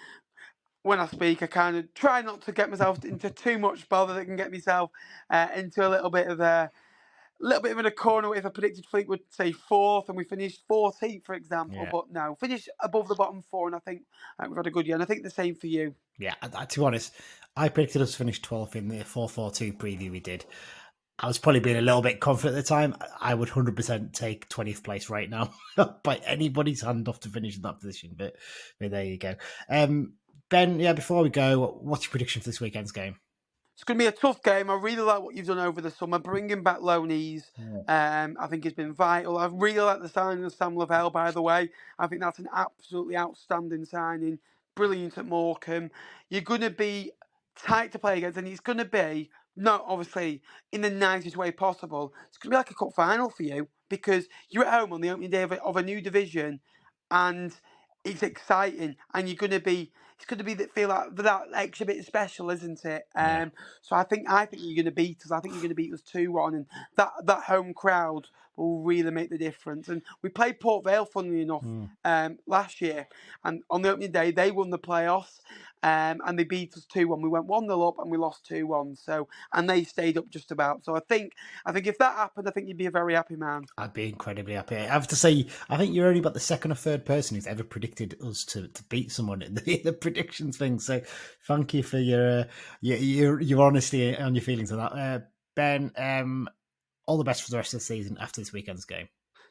when I speak, I kind of try not to get myself into too much bother that can get myself into a little bit of a corner. If I predicted Fleetwood, say 4th, and we finished 14th, for example. But no, finish above the bottom 4, and I think we've had a good year. And I think the same for you. Yeah, to be honest, I predicted us to finish 12th in the 4-4-2 preview we did. I was probably being a little bit confident at the time. I would 100% take 20th place right now by anybody's hand off to finish in that position. But there you go. Ben, before we go, what's your prediction for this weekend's game? It's going to be a tough game. I really like what you've done over the summer, bringing back Loney's. I think it's been vital. I really like the signing of Sam Lavelle, by the way. I think that's an absolutely outstanding signing. Brilliant at Morecambe. You're going to be tight to play against, and it's going to be, not obviously in the nicest way possible, it's going to be like a cup final for you because you're at home on the opening day of a new division, and it's exciting, and it's going to be feel like that extra bit special, isn't it? So I think you're going to beat us. I think you're going to beat us 2-1, and that home crowd will really make the difference. And we played Port Vale, funnily enough, last year, and on the opening day they won the playoffs, and they beat us 2-1. We went 1-0 up and we lost 2-1. So, and they stayed up just about. So I think if that happened, I think you'd be a very happy man. I'd be incredibly happy. I have to say, I think you're only about the second or third person who's ever predicted us to beat someone in the predictions thing. So thank you for your honesty and your feelings on that. Ben, all the best for the rest of the season after this weekend's game.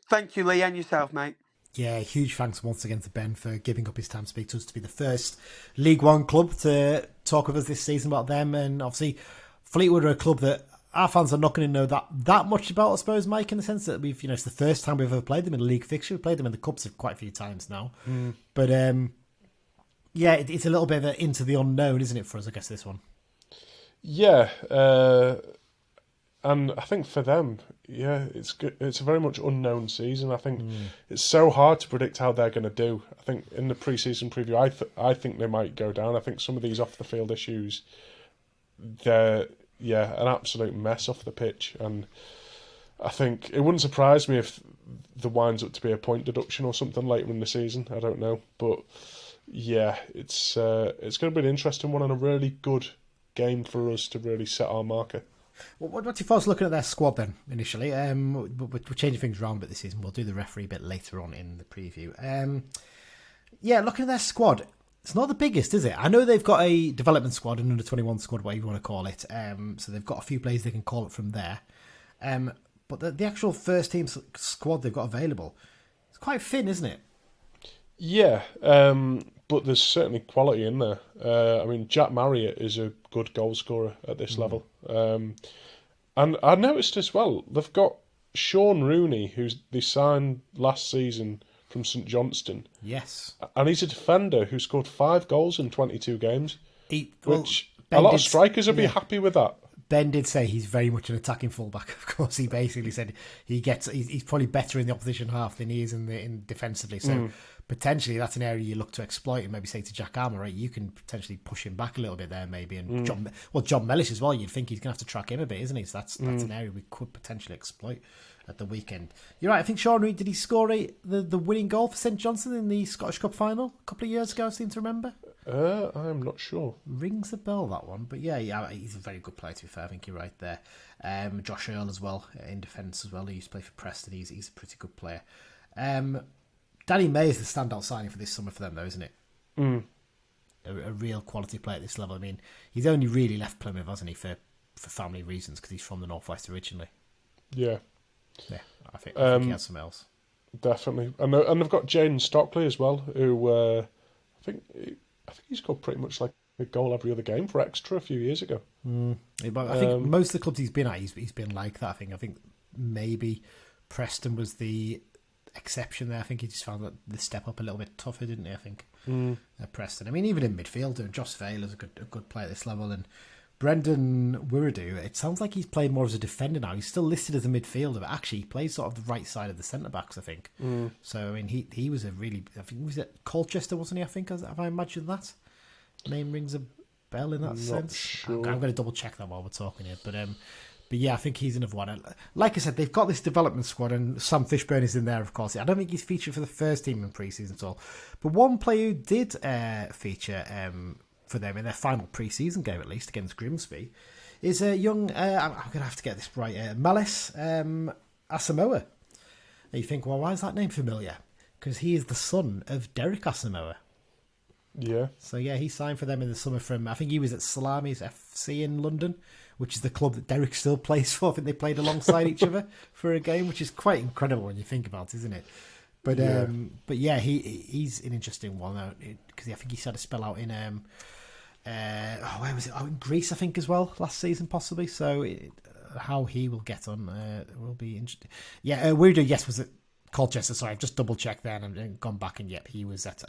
Thank you, Lee, and yourself, mate. Yeah, huge thanks once again to Ben for giving up his time to speak to us, to be the first League One club to talk with us this season about them. And obviously, Fleetwood are a club that our fans are not going to know that much about, I suppose, Mike, in the sense that it's the first time we've ever played them in a league fixture. We've played them in the Cups quite a few times now. But yeah, it's a little bit of into the unknown, isn't it, for us, I guess, this one? Yeah, and I think for them, yeah, it's good. It's a very much unknown season. I think it's so hard to predict how they're going to do. I think in the pre-season preview, I think they might go down. I think some of these off-the-field issues, they're an absolute mess off the pitch. And I think it wouldn't surprise me if there winds up to be a point deduction or something later in the season. I don't know. But yeah, it's going to be an interesting one and a really good game for us to really set our marker. Well, what's your thoughts looking at their squad then, initially? We're changing things around a bit this season. We'll do the referee bit later on in the preview. Looking at their squad, it's not the biggest, is it? I know they've got a development squad, an under-21 squad, whatever you want to call it. So they've got a few players they can call it from there. But the actual first team squad they've got available, it's quite thin, isn't it? Yeah, but there's certainly quality in there. I mean, Jack Marriott is a good goal scorer at this level. And I noticed as well, they've got Sean Rooney, who they signed last season from St Johnstone. Yes. And he's a defender who scored 5 goals in 22 games, which Ben a lot of strikers would be happy with that. Ben did say he's very much an attacking fullback. Of course, he basically said he's probably better in the opposition half than he is in defensively. So potentially that's an area you look to exploit and maybe say to Jack Armour, right, you can potentially push him back a little bit there maybe. And John Mellish as well, you'd think he's going to have to track him a bit, isn't he? So that's an area we could potentially exploit at the weekend. You're right, I think Sean Reid, did he score the winning goal for St Johnstone in the Scottish Cup final a couple of years ago, I seem to remember? I'm not sure. Rings a bell, that one. But yeah, he's a very good player, to be fair. I think you're right there. Josh Earl as well, in defence as well. He used to play for Preston. He's a pretty good player. Danny May is the standout signing for this summer for them, though, isn't it? A real quality player at this level. I mean, he's only really left Plymouth, hasn't he, for family reasons, because he's from the Northwest originally. Yeah. Yeah, I think he has some else. Definitely. And they've got Jaden Stockley as well, who I think he scored pretty much like a goal every other game for Exeter a few years ago. I think most of the clubs he's been at, he's been like that. I think maybe Preston was the exception there. I think he just found that the step up a little bit tougher, didn't he? I think Preston. I mean, even in midfield, Josh Vale is a good player at this level, and Brendan Wiradu, it sounds like he's played more as a defender now. He's still listed as a midfielder, but actually he plays sort of the right side of the centre backs, I think. So I mean, he was I think he was at Colchester, wasn't he? I think, have I imagined that? Name rings a bell in that sense. Sure. I'm going to double check that while we're talking here, but yeah, I think he's another one. Like I said, they've got this development squad, and Sam Fishburne is in there, of course. I don't think he's featured for the first team in pre-season at all, but one player who did feature for them in their final pre-season game, at least against Grimsby, is a young. I'm going to have to get this right. Malice Asamoah. And you think, well, why is that name familiar? Because he is the son of Derek Asamoah. Yeah. So yeah, he signed for them in the summer from. I think he was at Salami's FC in London, which is the club that Derek still plays for. I think they played alongside each other for a game, which is quite incredible when you think about it, isn't it? But yeah, he's an interesting one because I think he's had a spell out in where was it? Oh, in Greece, I think, as well, last season, possibly. So how he will get on will be interesting. Yeah, Weirdo, yes, was at Colchester. Sorry, I've just double-checked there and gone back, and yep, he was at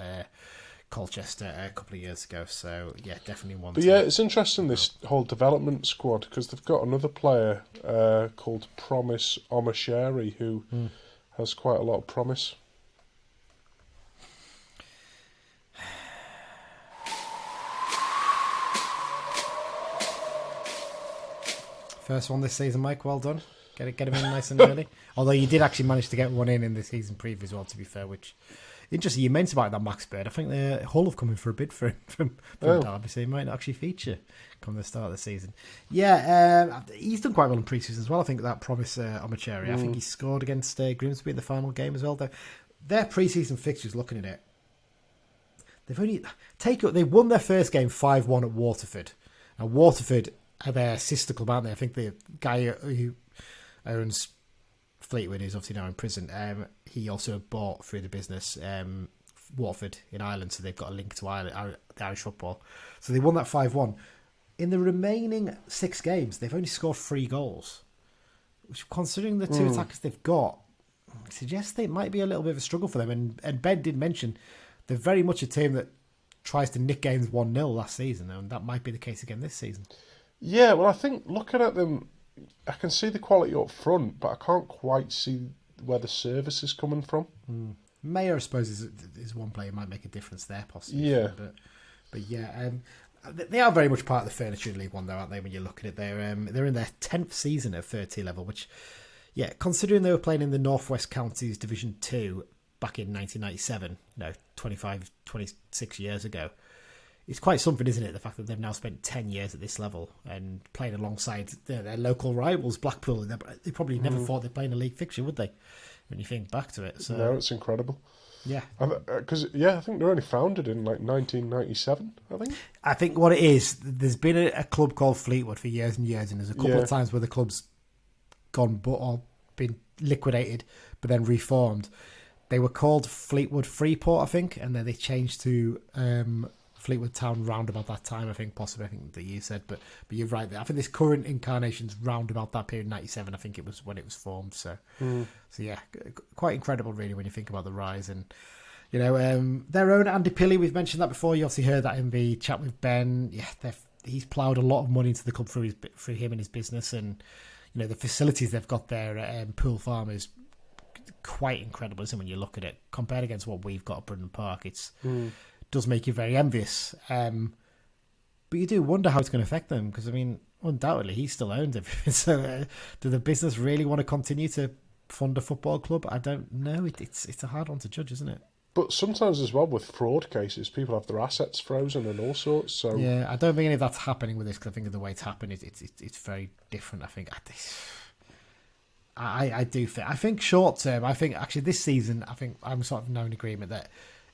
Colchester a couple of years ago. So, yeah, definitely one. But yeah, it's interesting, this whole development squad, because they've got another player called Promise Omasheri, who has quite a lot of promise. First one this season, Mike. Well done. Get him in nice and early. Although you did actually manage to get one in the season preview as well, to be fair, which... Interesting, you mentioned about that Max Bird. I think Hull have come in for a bid for him from Derby, so he might not actually feature come the start of the season. Yeah, he's done quite well in pre-season as well. I think that Promise Omacheri. I think he scored against Grimsby in the final game as well. Their pre-season fixtures, looking at it, they won their first game 5-1 at Waterford. And Waterford are their sister club, aren't they? I think the guy who owns Fleetwood, who's obviously now in prison, he also bought through the business Watford in Ireland, so they've got a link to Ireland, the Irish football. So they won that 5-1. In the remaining 6 games, they've only scored 3 goals, which, considering the 2 attackers they've got, suggests it might be a little bit of a struggle for them. And Ben did mention they're very much a team that tries to nick games 1-0 last season, and that might be the case again this season. Yeah, well, I think looking at them, I can see the quality up front, but I can't quite see where the service is coming from. Mayer, I suppose, is one player who might make a difference there, possibly. Yeah. But yeah, they are very much part of the Furniture in League One, though, aren't they, when you look at it? They're in their 10th season at 30 level, which, yeah, considering they were playing in the North West Counties Division 2 back in 1997, 26 years ago, it's quite something, isn't it? The fact that they've now spent 10 years at this level and playing alongside their local rivals, Blackpool. They probably never thought they'd play in a league fixture, would they? When you think back to it. So, no, it's incredible. Yeah. Because, I think they're only founded in 1997, I think. I think what it is, there's been a club called Fleetwood for years and years, and there's a couple of times where the club's gone or been liquidated, but then reformed. They were called Fleetwood Freeport, I think, and then they changed to Fleetwood Town round about that time, I think, possibly, I think that you said, but you're right there. I think this current incarnation's round about that period, 97, I think it was when it was formed, so yeah, quite incredible, really, when you think about the rise. And, their own Andy Pilley, we've mentioned that before, you obviously heard that in the chat with Ben. Yeah, he's ploughed a lot of money into the club through him and his business, and, the facilities they've got there at Poole Farm is quite incredible, isn't it, when you look at it, compared against what we've got at Brunton Park. It's does make you very envious, but you do wonder how it's going to affect them, because undoubtedly he still owns everything. So do the business really want to continue to fund a football club? I don't know. It's a hard one to judge, isn't it? But sometimes as well with fraud cases, people have their assets frozen and all sorts. So yeah, I don't think any of that's happening with this, because I think of the way it's happened, it's very different. I think I do think. I think short term. I think actually this season, I think I'm sort of now in agreement that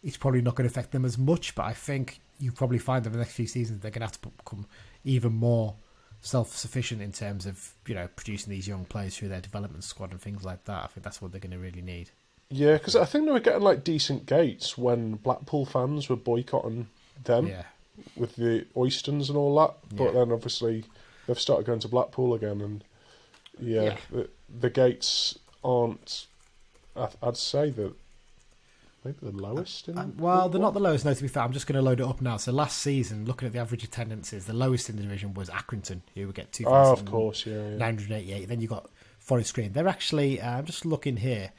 it's probably not going to affect them as much. But I think you probably find that in the next few seasons they're going to have to become even more self-sufficient in terms of producing these young players through their development squad and things like that. I think that's what they're going to really need. Yeah, because I think they were getting decent gates when Blackpool fans were boycotting them with the Oystons and all that. But then obviously they've started going to Blackpool again, and the gates aren't. I'd say that maybe the lowest. Well, they're not the lowest. No, to be fair, I'm just going to load it up now. So last season, looking at the average attendances, the lowest in the division was Accrington, who would get 2,988. Then you got Forest Green. They're actually. I'm just looking here.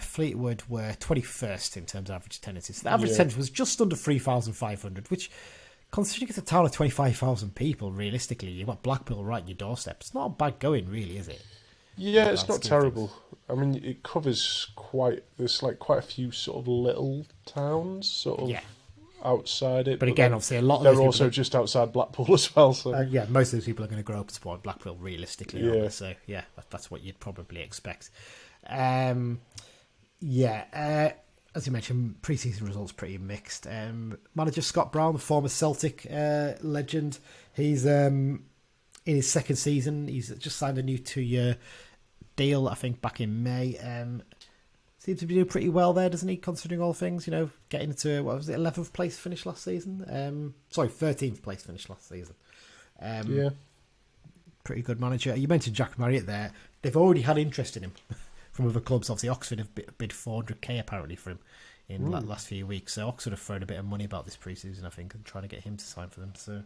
Fleetwood were 21st in terms of average attendances. The average attendance was just under 3,500, which, considering it's a town of 25,000 people, realistically, you've got Blackpool right on your doorstep. It's not bad going, really, is it? Yeah, it's not terrible. I mean, it covers there's quite a few sort of little towns sort of outside it. But again, obviously, a lot of they're also just outside Blackpool as well. So most of those people are going to grow up to support Blackpool, realistically. So that's what you'd probably expect. As you mentioned, pre-season results pretty mixed. Manager Scott Brown, the former Celtic legend, he's in his second season. He's just signed a new 2-year deal, I think, back in May. seems to be doing pretty well there, doesn't he? Considering all things, getting to what was it, 11th place finish last season? 13th place finish last season. Yeah, pretty good manager. You mentioned Jack Marriott there. They've already had interest in him from other clubs. Obviously, Oxford have bid 400k apparently for him in the last few weeks. So Oxford have thrown a bit of money about this pre-season, I think, and trying to get him to sign for them. So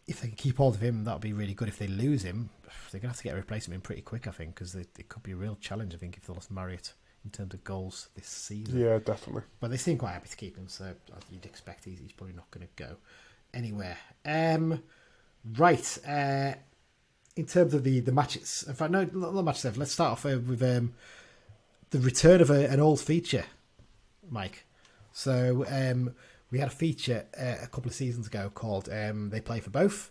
if they can keep hold of him, that would be really good. If they lose him, they're going to have to get a replacement in pretty quick, I think, because it could be a real challenge, I think, if they lost Marriott in terms of goals this season. Yeah, definitely. But they seem quite happy to keep him, so you'd expect he's probably not going to go anywhere. Right. In terms of the matches, in fact, no, not the matches. Let's start off with the return of an old feature, Mike. So we had a feature a couple of seasons ago called They Play for Both.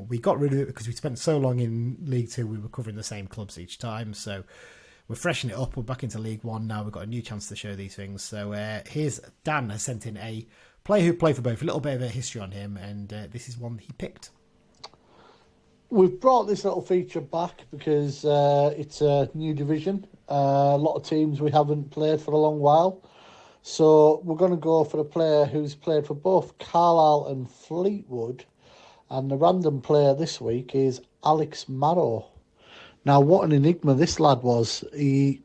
We got rid of it because we spent so long in League Two, we were covering the same clubs each time. So we're freshening it up. We're back into League One now. We've got a new chance to show these things. So here's Dan has sent in a player who played for both, a little bit of a history on him, and this is one he picked. We've brought this little feature back because it's a new division. A lot of teams we haven't played for a long while. So we're going to go for a player who's played for both Carlisle and Fleetwood. And the random player this week is Alex Marrow. Now, what an enigma this lad was. He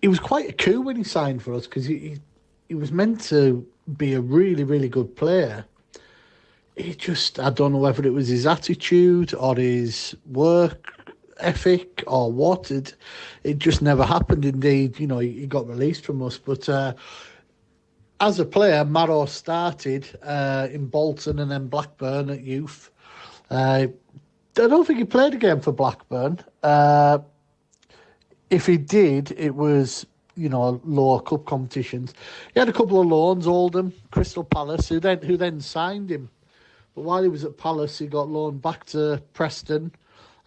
was quite a coup when he signed for us because he was meant to be a really, really good player. I don't know whether it was his attitude or his work ethic or what. It just never happened. Indeed, he got released from us. But as a player, Marrow started in Bolton and then Blackburn at youth. I don't think he played a game for Blackburn. If he did, it was lower cup competitions. He had a couple of loans, Oldham, Crystal Palace, who then signed him. But while he was at Palace, he got loaned back to Preston.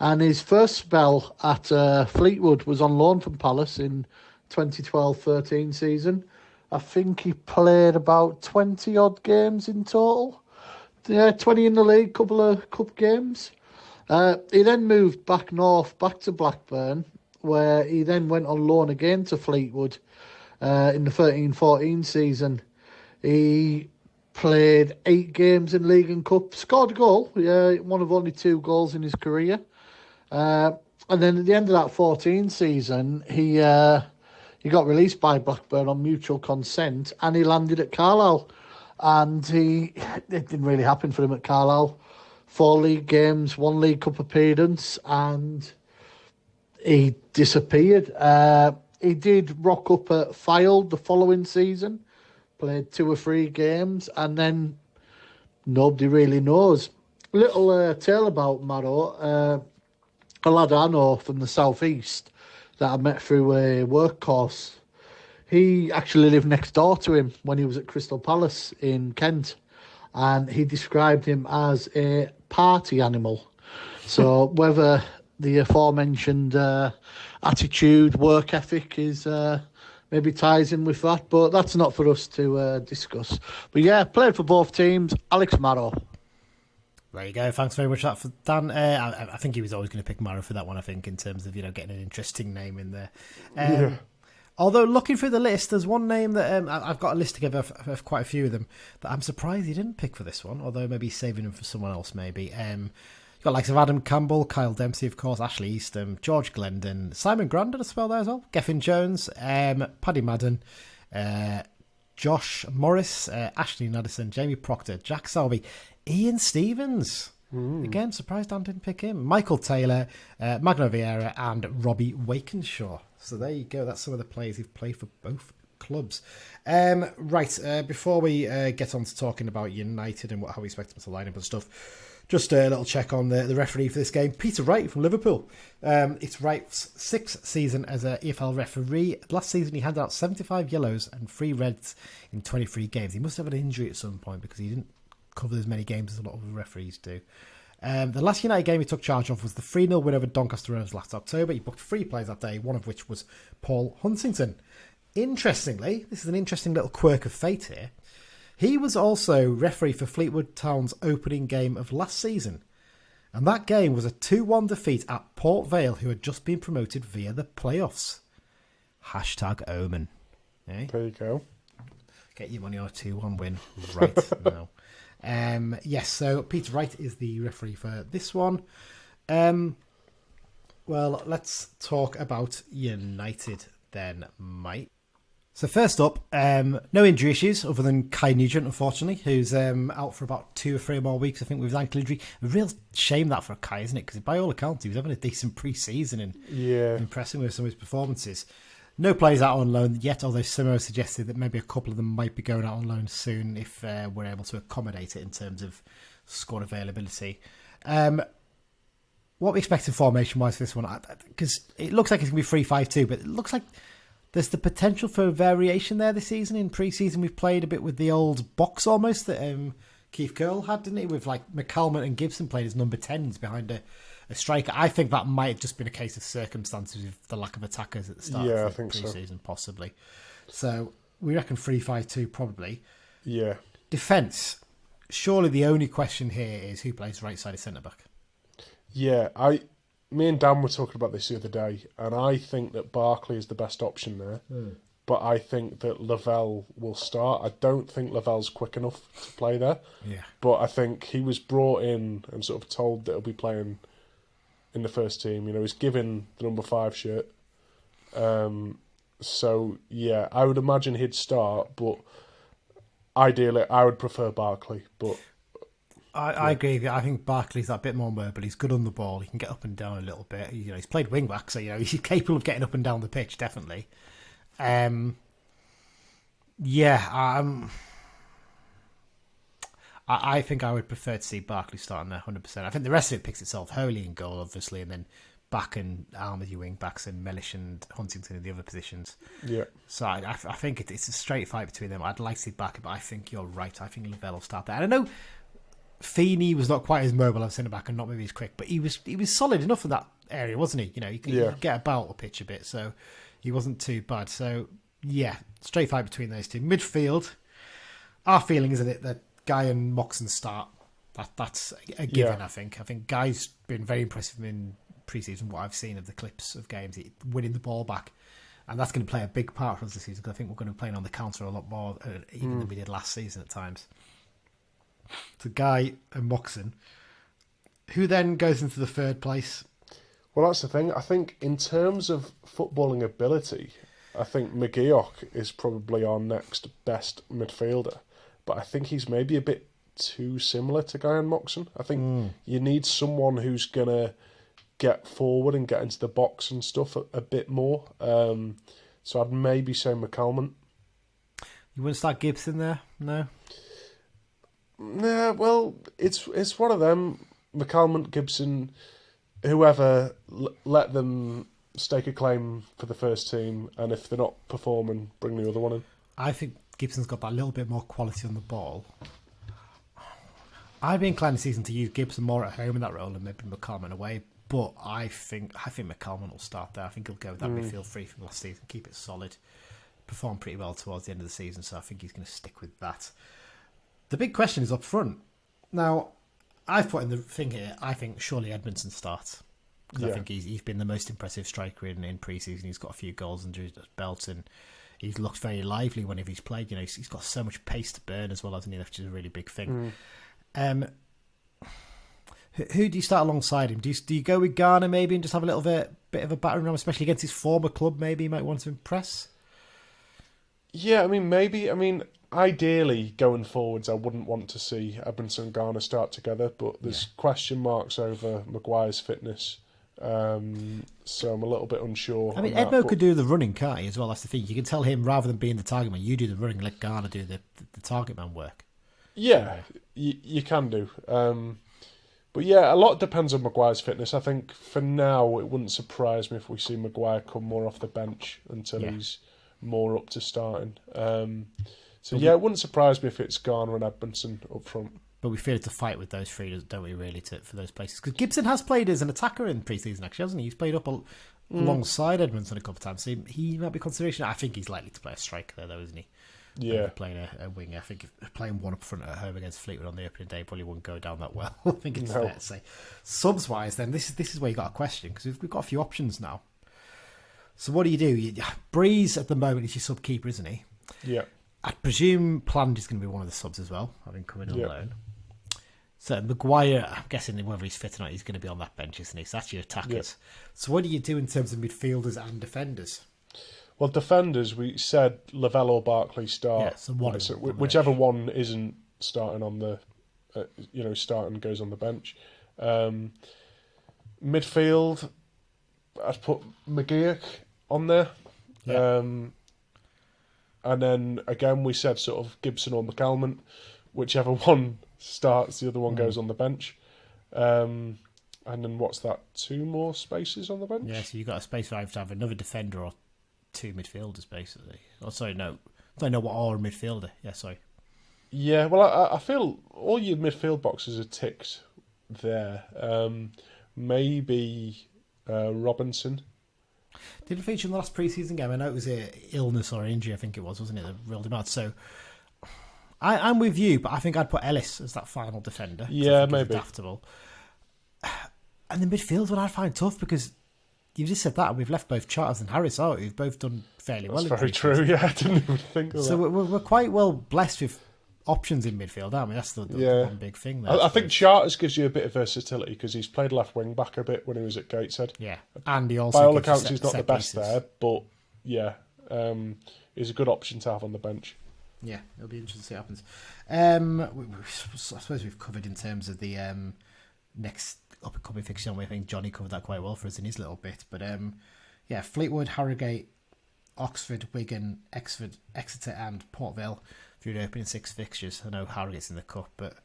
And his first spell at Fleetwood was on loan from Palace in 2012-13 season. I think he played about 20-odd games in total. Yeah, 20 in the league, couple of cup games. He then moved back north, back to Blackburn, where he then went on loan again to Fleetwood in the 13-14 season. He played 8 games in League and Cup, scored a goal, one of only 2 goals in his career. And then at the end of that 14 season, he got released by Blackburn on mutual consent, and he landed at Carlisle. And it didn't really happen for him at Carlisle. 4 league games, 1 League Cup appearance, and he disappeared. He did rock up at Fylde the following season, played 2 or 3 games, and then nobody really knows. Little tale about Marrow. A lad I know from the southeast that I met through a work course. He actually lived next door to him when he was at Crystal Palace in Kent, and he described him as a party animal. So whether the aforementioned attitude, work ethic is maybe ties in with that, but that's not for us to discuss. But yeah, played for both teams, Alex Marrow. There you go. Thanks very much for that, for Dan. I think he was always going to pick Marrow for that one, I think, in terms of getting an interesting name in there. Yeah. Although, looking through the list, there's one name that I've got a list together of quite a few of them that I'm surprised he didn't pick for this one, although maybe he's saving them for someone else, maybe. You've got likes of Adam Campbell, Kyle Dempsey, of course, Ashley Eastham, George Glendon, Simon Grandin as well there as well, Gethin Jones, Paddy Madden, Josh Morris, Ashley Naddison, Jamie Proctor, Jack Selby, Ian Stevens. Again, surprised Dan didn't pick him. Michael Taylor, Magno Vieira, and Robbie Wakenshaw. So there you go. That's some of the players who've played for both clubs. Before we get on to talking about United and how we expect them to line up and stuff, just a little check on the referee for this game. Peter Wright from Liverpool. It's Wright's 6th season as an EFL referee. Last season he handed out 75 yellows and 3 reds in 23 games. He must have had an injury at some point because he didn't cover as many games as a lot of referees do. The last United game he took charge of was the 3-0 win over Doncaster Rovers last October. He booked 3 players that day, one of which was Paul Huntington. Interestingly, this is an interesting little quirk of fate here, he was also referee for Fleetwood Town's opening game of last season. And that game was a 2-1 defeat at Port Vale, who had just been promoted via the playoffs. #Omen. Eh? There you go. Get your money on a 2-1 win right now. Yes, so Peter Wright is the referee for this one. Well, let's talk about United then, mate. So first up, no injury issues other than Kai Nugent, unfortunately, who's out for about 2 or 3 more weeks, I think, with his ankle injury. A real shame that for Kai, isn't it? Because by all accounts, he was having a decent pre-season and impressing with some of his performances. No players out on loan yet, although Simo suggested that maybe a couple of them might be going out on loan soon if we're able to accommodate it in terms of squad availability. What we expected formation-wise for this one, because it looks like it's going to be 3-5-2, but it looks like there's the potential for a variation there this season. In pre-season, we've played a bit with the old box almost that Keith Curl had, didn't he? With like McCalmont and Gibson playing as number 10s behind a striker. I think that might have just been a case of circumstances with the lack of attackers at the start of the pre-season, possibly. So we reckon 3-5-2 probably. Yeah. Defence. Surely the only question here is who plays right side of centre-back. Yeah, me and Dan were talking about this the other day, and I think that Barkley is the best option there. But I think that Lavelle will start. I don't think Lavelle's quick enough to play there. Yeah. But I think he was brought in and sort of told that he'll be playing in the first team. You know, he's given the number 5 shirt. So, yeah, I would imagine he'd start, but ideally I would prefer Barkley. But I agree with you. I think Barkley's that bit more mobile. He's good on the ball. He can get up and down a little bit. You know, he's played wing back, so you know he's capable of getting up and down the pitch, definitely. I think I would prefer to see Barkley starting there 100%. I think the rest of it picks itself. Holy in goal, obviously, and then Back and Arm as your wing backs, and Mellish and Huntington in the other positions. Yeah. So I think it's a straight fight between them. I'd like to see Back, but I think you're right. I think Lavelle will start there. And I know Feeney was not quite as mobile as centre back and not maybe as quick, but he was solid enough in that area, wasn't he? You know, he could get about the pitch a bit, so he wasn't too bad. So yeah, straight fight between those two. Midfield, our feeling isn't it that Guy and Moxon start. That's a given. I think Guy's been very impressive in pre-season. What I've seen of the clips of games, winning the ball back, and that's going to play a big part for us this season. Because I think we're going to be playing on the counter a lot more even than we did last season at times. So Guy and Moxon, who then goes into the third place. Well, that's the thing. I think in terms of footballing ability, I think McGeoch is probably our next best midfielder. But I think he's maybe a bit too similar to Guy and Moxon. I think you need someone who's going to get forward and get into the box and stuff a bit more. So I'd maybe say McCalmont. You wouldn't start Gibson there? No? Nah, well, it's one of them. McCalmont, Gibson, whoever, let them stake a claim for the first team, and if they're not performing, bring the other one in. I think Gibson's got that little bit more quality on the ball. I'd be inclined this season to use Gibson more at home in that role and maybe McCalmont away, but I think McCalmont will start there. I think he'll go with that midfield three from last season, keep it solid, perform pretty well towards the end of the season, so I think he's going to stick with that. The big question is up front. Now, I've put in the thing here, I think surely Edmondson starts. Because I think he's been the most impressive striker in pre-season. He's got a few goals under his belt and he's looked very lively whenever he's played. You know, he's got so much pace to burn as well, hasn't he? Which is a really big thing. Who do you start alongside him? Do you go with Garner maybe and just have a little bit of a battering ram, especially against his former club? Maybe he might want to impress. Yeah, maybe. Ideally, going forwards, I wouldn't want to see Edmondson and Garner start together, but there's question marks over Maguire's fitness. So I'm a little bit unsure. Edmo could do the running, can't he, as well? That's the thing. You can tell him, rather than being the target man, you do the running, let Garner do the target man work. Yeah, you can do. But yeah, a lot depends on Maguire's fitness. I think for now, it wouldn't surprise me if we see Maguire come more off the bench until he's more up to starting. So it wouldn't surprise me if it's Garner and Edmondson up front. But we feel to fight with those three, don't we, really, for those places? Because Gibson has played as an attacker in pre-season, actually, hasn't he? He's played up alongside Edmondson a couple of times, so he might be consideration. I think he's likely to play a striker there, though, isn't he? Yeah. Playing a winger. I think playing one up front at home against Fleetwood on the opening day probably wouldn't go down that well. I think it's fair to say. Subs-wise, then, this is where you got a question, because we've got a few options now. So what do? Breeze at the moment is your sub keeper, isn't he? Yeah. I presume Plant is going to be one of the subs as well, having come in on loan. So Maguire, I'm guessing whether he's fit or not, he's going to be on that bench, isn't he? So that's your attackers. Yeah. So what do you do in terms of midfielders and defenders? Well, defenders, we said Lavelle or Barkley start. Yeah, so whichever one isn't starting on the, starting goes on the bench. Midfield, I'd put McGeoch on there. Yeah. And then again, we said sort of Gibson or McCalmont, whichever one starts, the other one goes on the bench. And then what's that? 2 more spaces on the bench? Yeah, so you've got a space for either to have another defender or 2 midfielders, basically. Oh, sorry, no. I don't know what or a midfielder. Yeah, sorry. Yeah, well, I feel all your midfield boxes are ticked there. Maybe Robinson. Did it feature in the last pre-season game? I know it was an illness or injury, I think it was, wasn't it, that reeled him out. So I'm with you, but I think I'd put Ellis as that final defender. Yeah, maybe. Adaptable. And the midfield one I'd find tough because you've just said that, and we've left both Charters and Harris out, who've both done fairly well. That's very true, yeah, I didn't even think of that. So we're quite well blessed with options in midfield, aren't we? That's the one big thing there. I think Charters gives you a bit of versatility because he's played left wing back a bit when he was at Gateshead. Yeah, and he also by all accounts he's not the best there, but yeah, he's a good option to have on the bench. Yeah, it'll be interesting to see what happens. I suppose we've covered in terms of the next up and coming fixture. I think Johnny covered that quite well for us in his little bit. But yeah, Fleetwood, Harrogate, Oxford, Wigan, Exeter, and Port Vale through the opening 6 fixtures. I know Harrogate's in the cup, but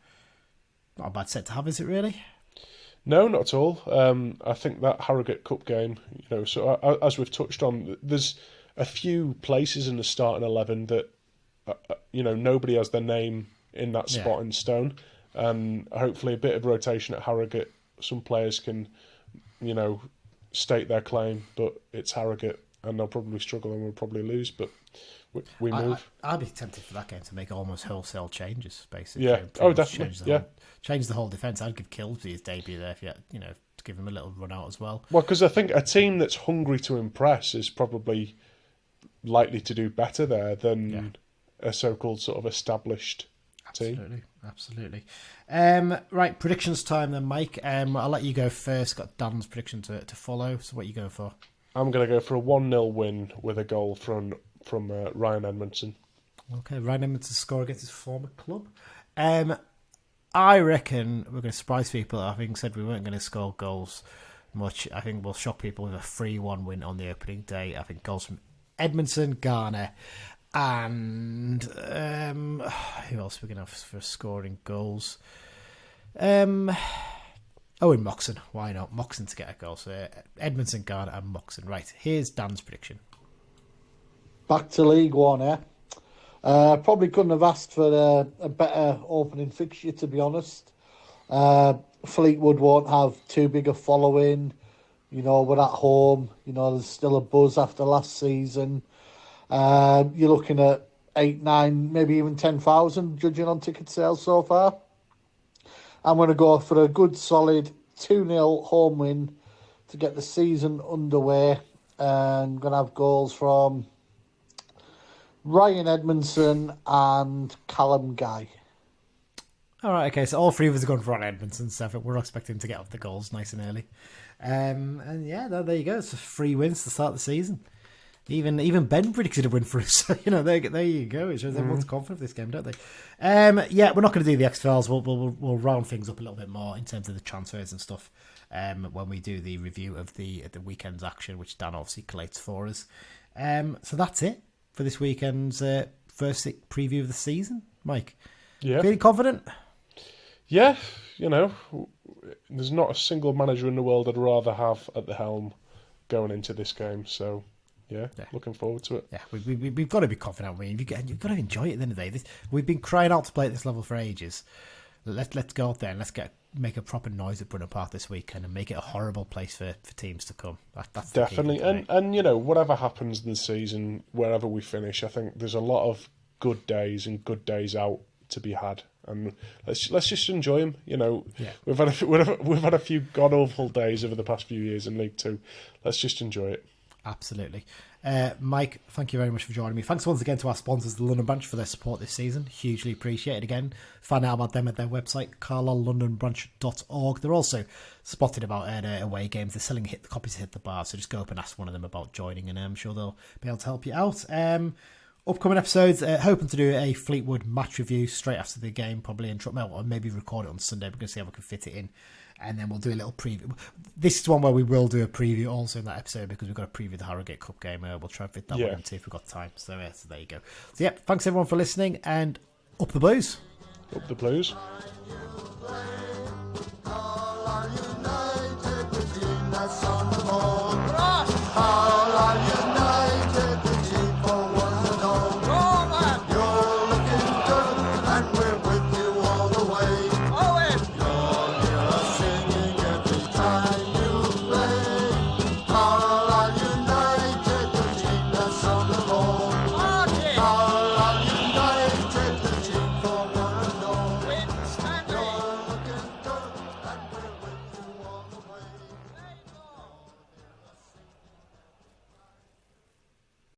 not a bad set to have, is it really? No, not at all. I think that Harrogate Cup game, so as we've touched on, there's a few places in the starting 11 that nobody has their name in that spot in stone, and hopefully a bit of rotation at Harrogate. Some players can, state their claim, but it's Harrogate, and they'll probably struggle and we'll probably lose, but we move. I'd be tempted for that game to make almost wholesale changes, basically. Yeah, definitely. Change the whole defence. I'd give Kilsby his debut there, to give him a little run out as well. Well, because I think a team that's hungry to impress is probably likely to do better there than a so-called sort of established team. Absolutely. Right, predictions time then, Mike. I'll let you go first. Got Dan's prediction to follow. So what are you going for? I'm going to go for a 1-0 win with a goal from Ryan Edmondson. Okay, Ryan Edmondson score against his former club. I reckon we're going to surprise people. Having said we weren't going to score goals much, I think we'll shock people with a 3-1 win on the opening day. I think goals from Edmondson, Garner, and who else are we going to have for scoring goals? Owen Moxon. Why not? Moxon to get a goal. So Edmondson, Garner, and Moxon. Right, here's Dan's prediction. Back to League One, eh? Probably couldn't have asked for a better opening fixture, to be honest. Fleetwood won't have too big a following. We're at home. There's still a buzz after last season. You're looking at 8, 9, maybe even 10,000 judging on ticket sales so far. I'm going to go for a good solid 2-0 home win to get the season underway. I'm going to have goals from Ryan Edmondson and Callum Guy. All right, okay, so all 3 of us are going for Ryan Edmondson, so we're expecting to get off the goals nice and early. And yeah, there you go. It's 3 wins to start the season. Even Ben predicted a win for us. So, there you go. It shows everyone's confident of this game, don't they? Yeah, we're not going to do the X-Files. We'll round things up a little bit more in terms of the transfers and stuff when we do the review of the weekend's action, which Dan obviously collates for us. So that's it for this weekend's first preview of the season. Mike, feeling confident? Yeah, there's not a single manager in the world I'd rather have at the helm going into this game, so... Yeah, looking forward to it. Yeah, we've got to be confident. You've got to enjoy it at the end of the day. We've been crying out to play at this level for ages. Let's go out there and let's make a proper noise at Brunton Park this weekend and make it a horrible place for teams to come. That's definitely. And whatever happens in the season, wherever we finish, I think there's a lot of good days and good days out to be had. And let's just enjoy them. We've had a few god awful days over the past few years in League Two. Let's just enjoy it. Absolutely. Mike, thank you very much for joining me. Thanks once again to our sponsors, the London Branch, for their support this season. Hugely appreciated. Again, find out about them at their website, carlisle.londonbranch.org. They're also spotted about away games. They're selling copies to Hit the Bar, so just go up and ask one of them about joining, and I'm sure they'll be able to help you out. Upcoming episodes, hoping to do a Fleetwood match review straight after the game, probably, or maybe record it on Sunday. We're going to see how we can fit it in. And then we'll do a little preview. This is one where we will do a preview also in that episode, because we've got to preview the Harrogate Cup game. We'll try and fit that one in too if we've got time. So there you go. So thanks everyone for listening, and up the Blues. Up the Blues.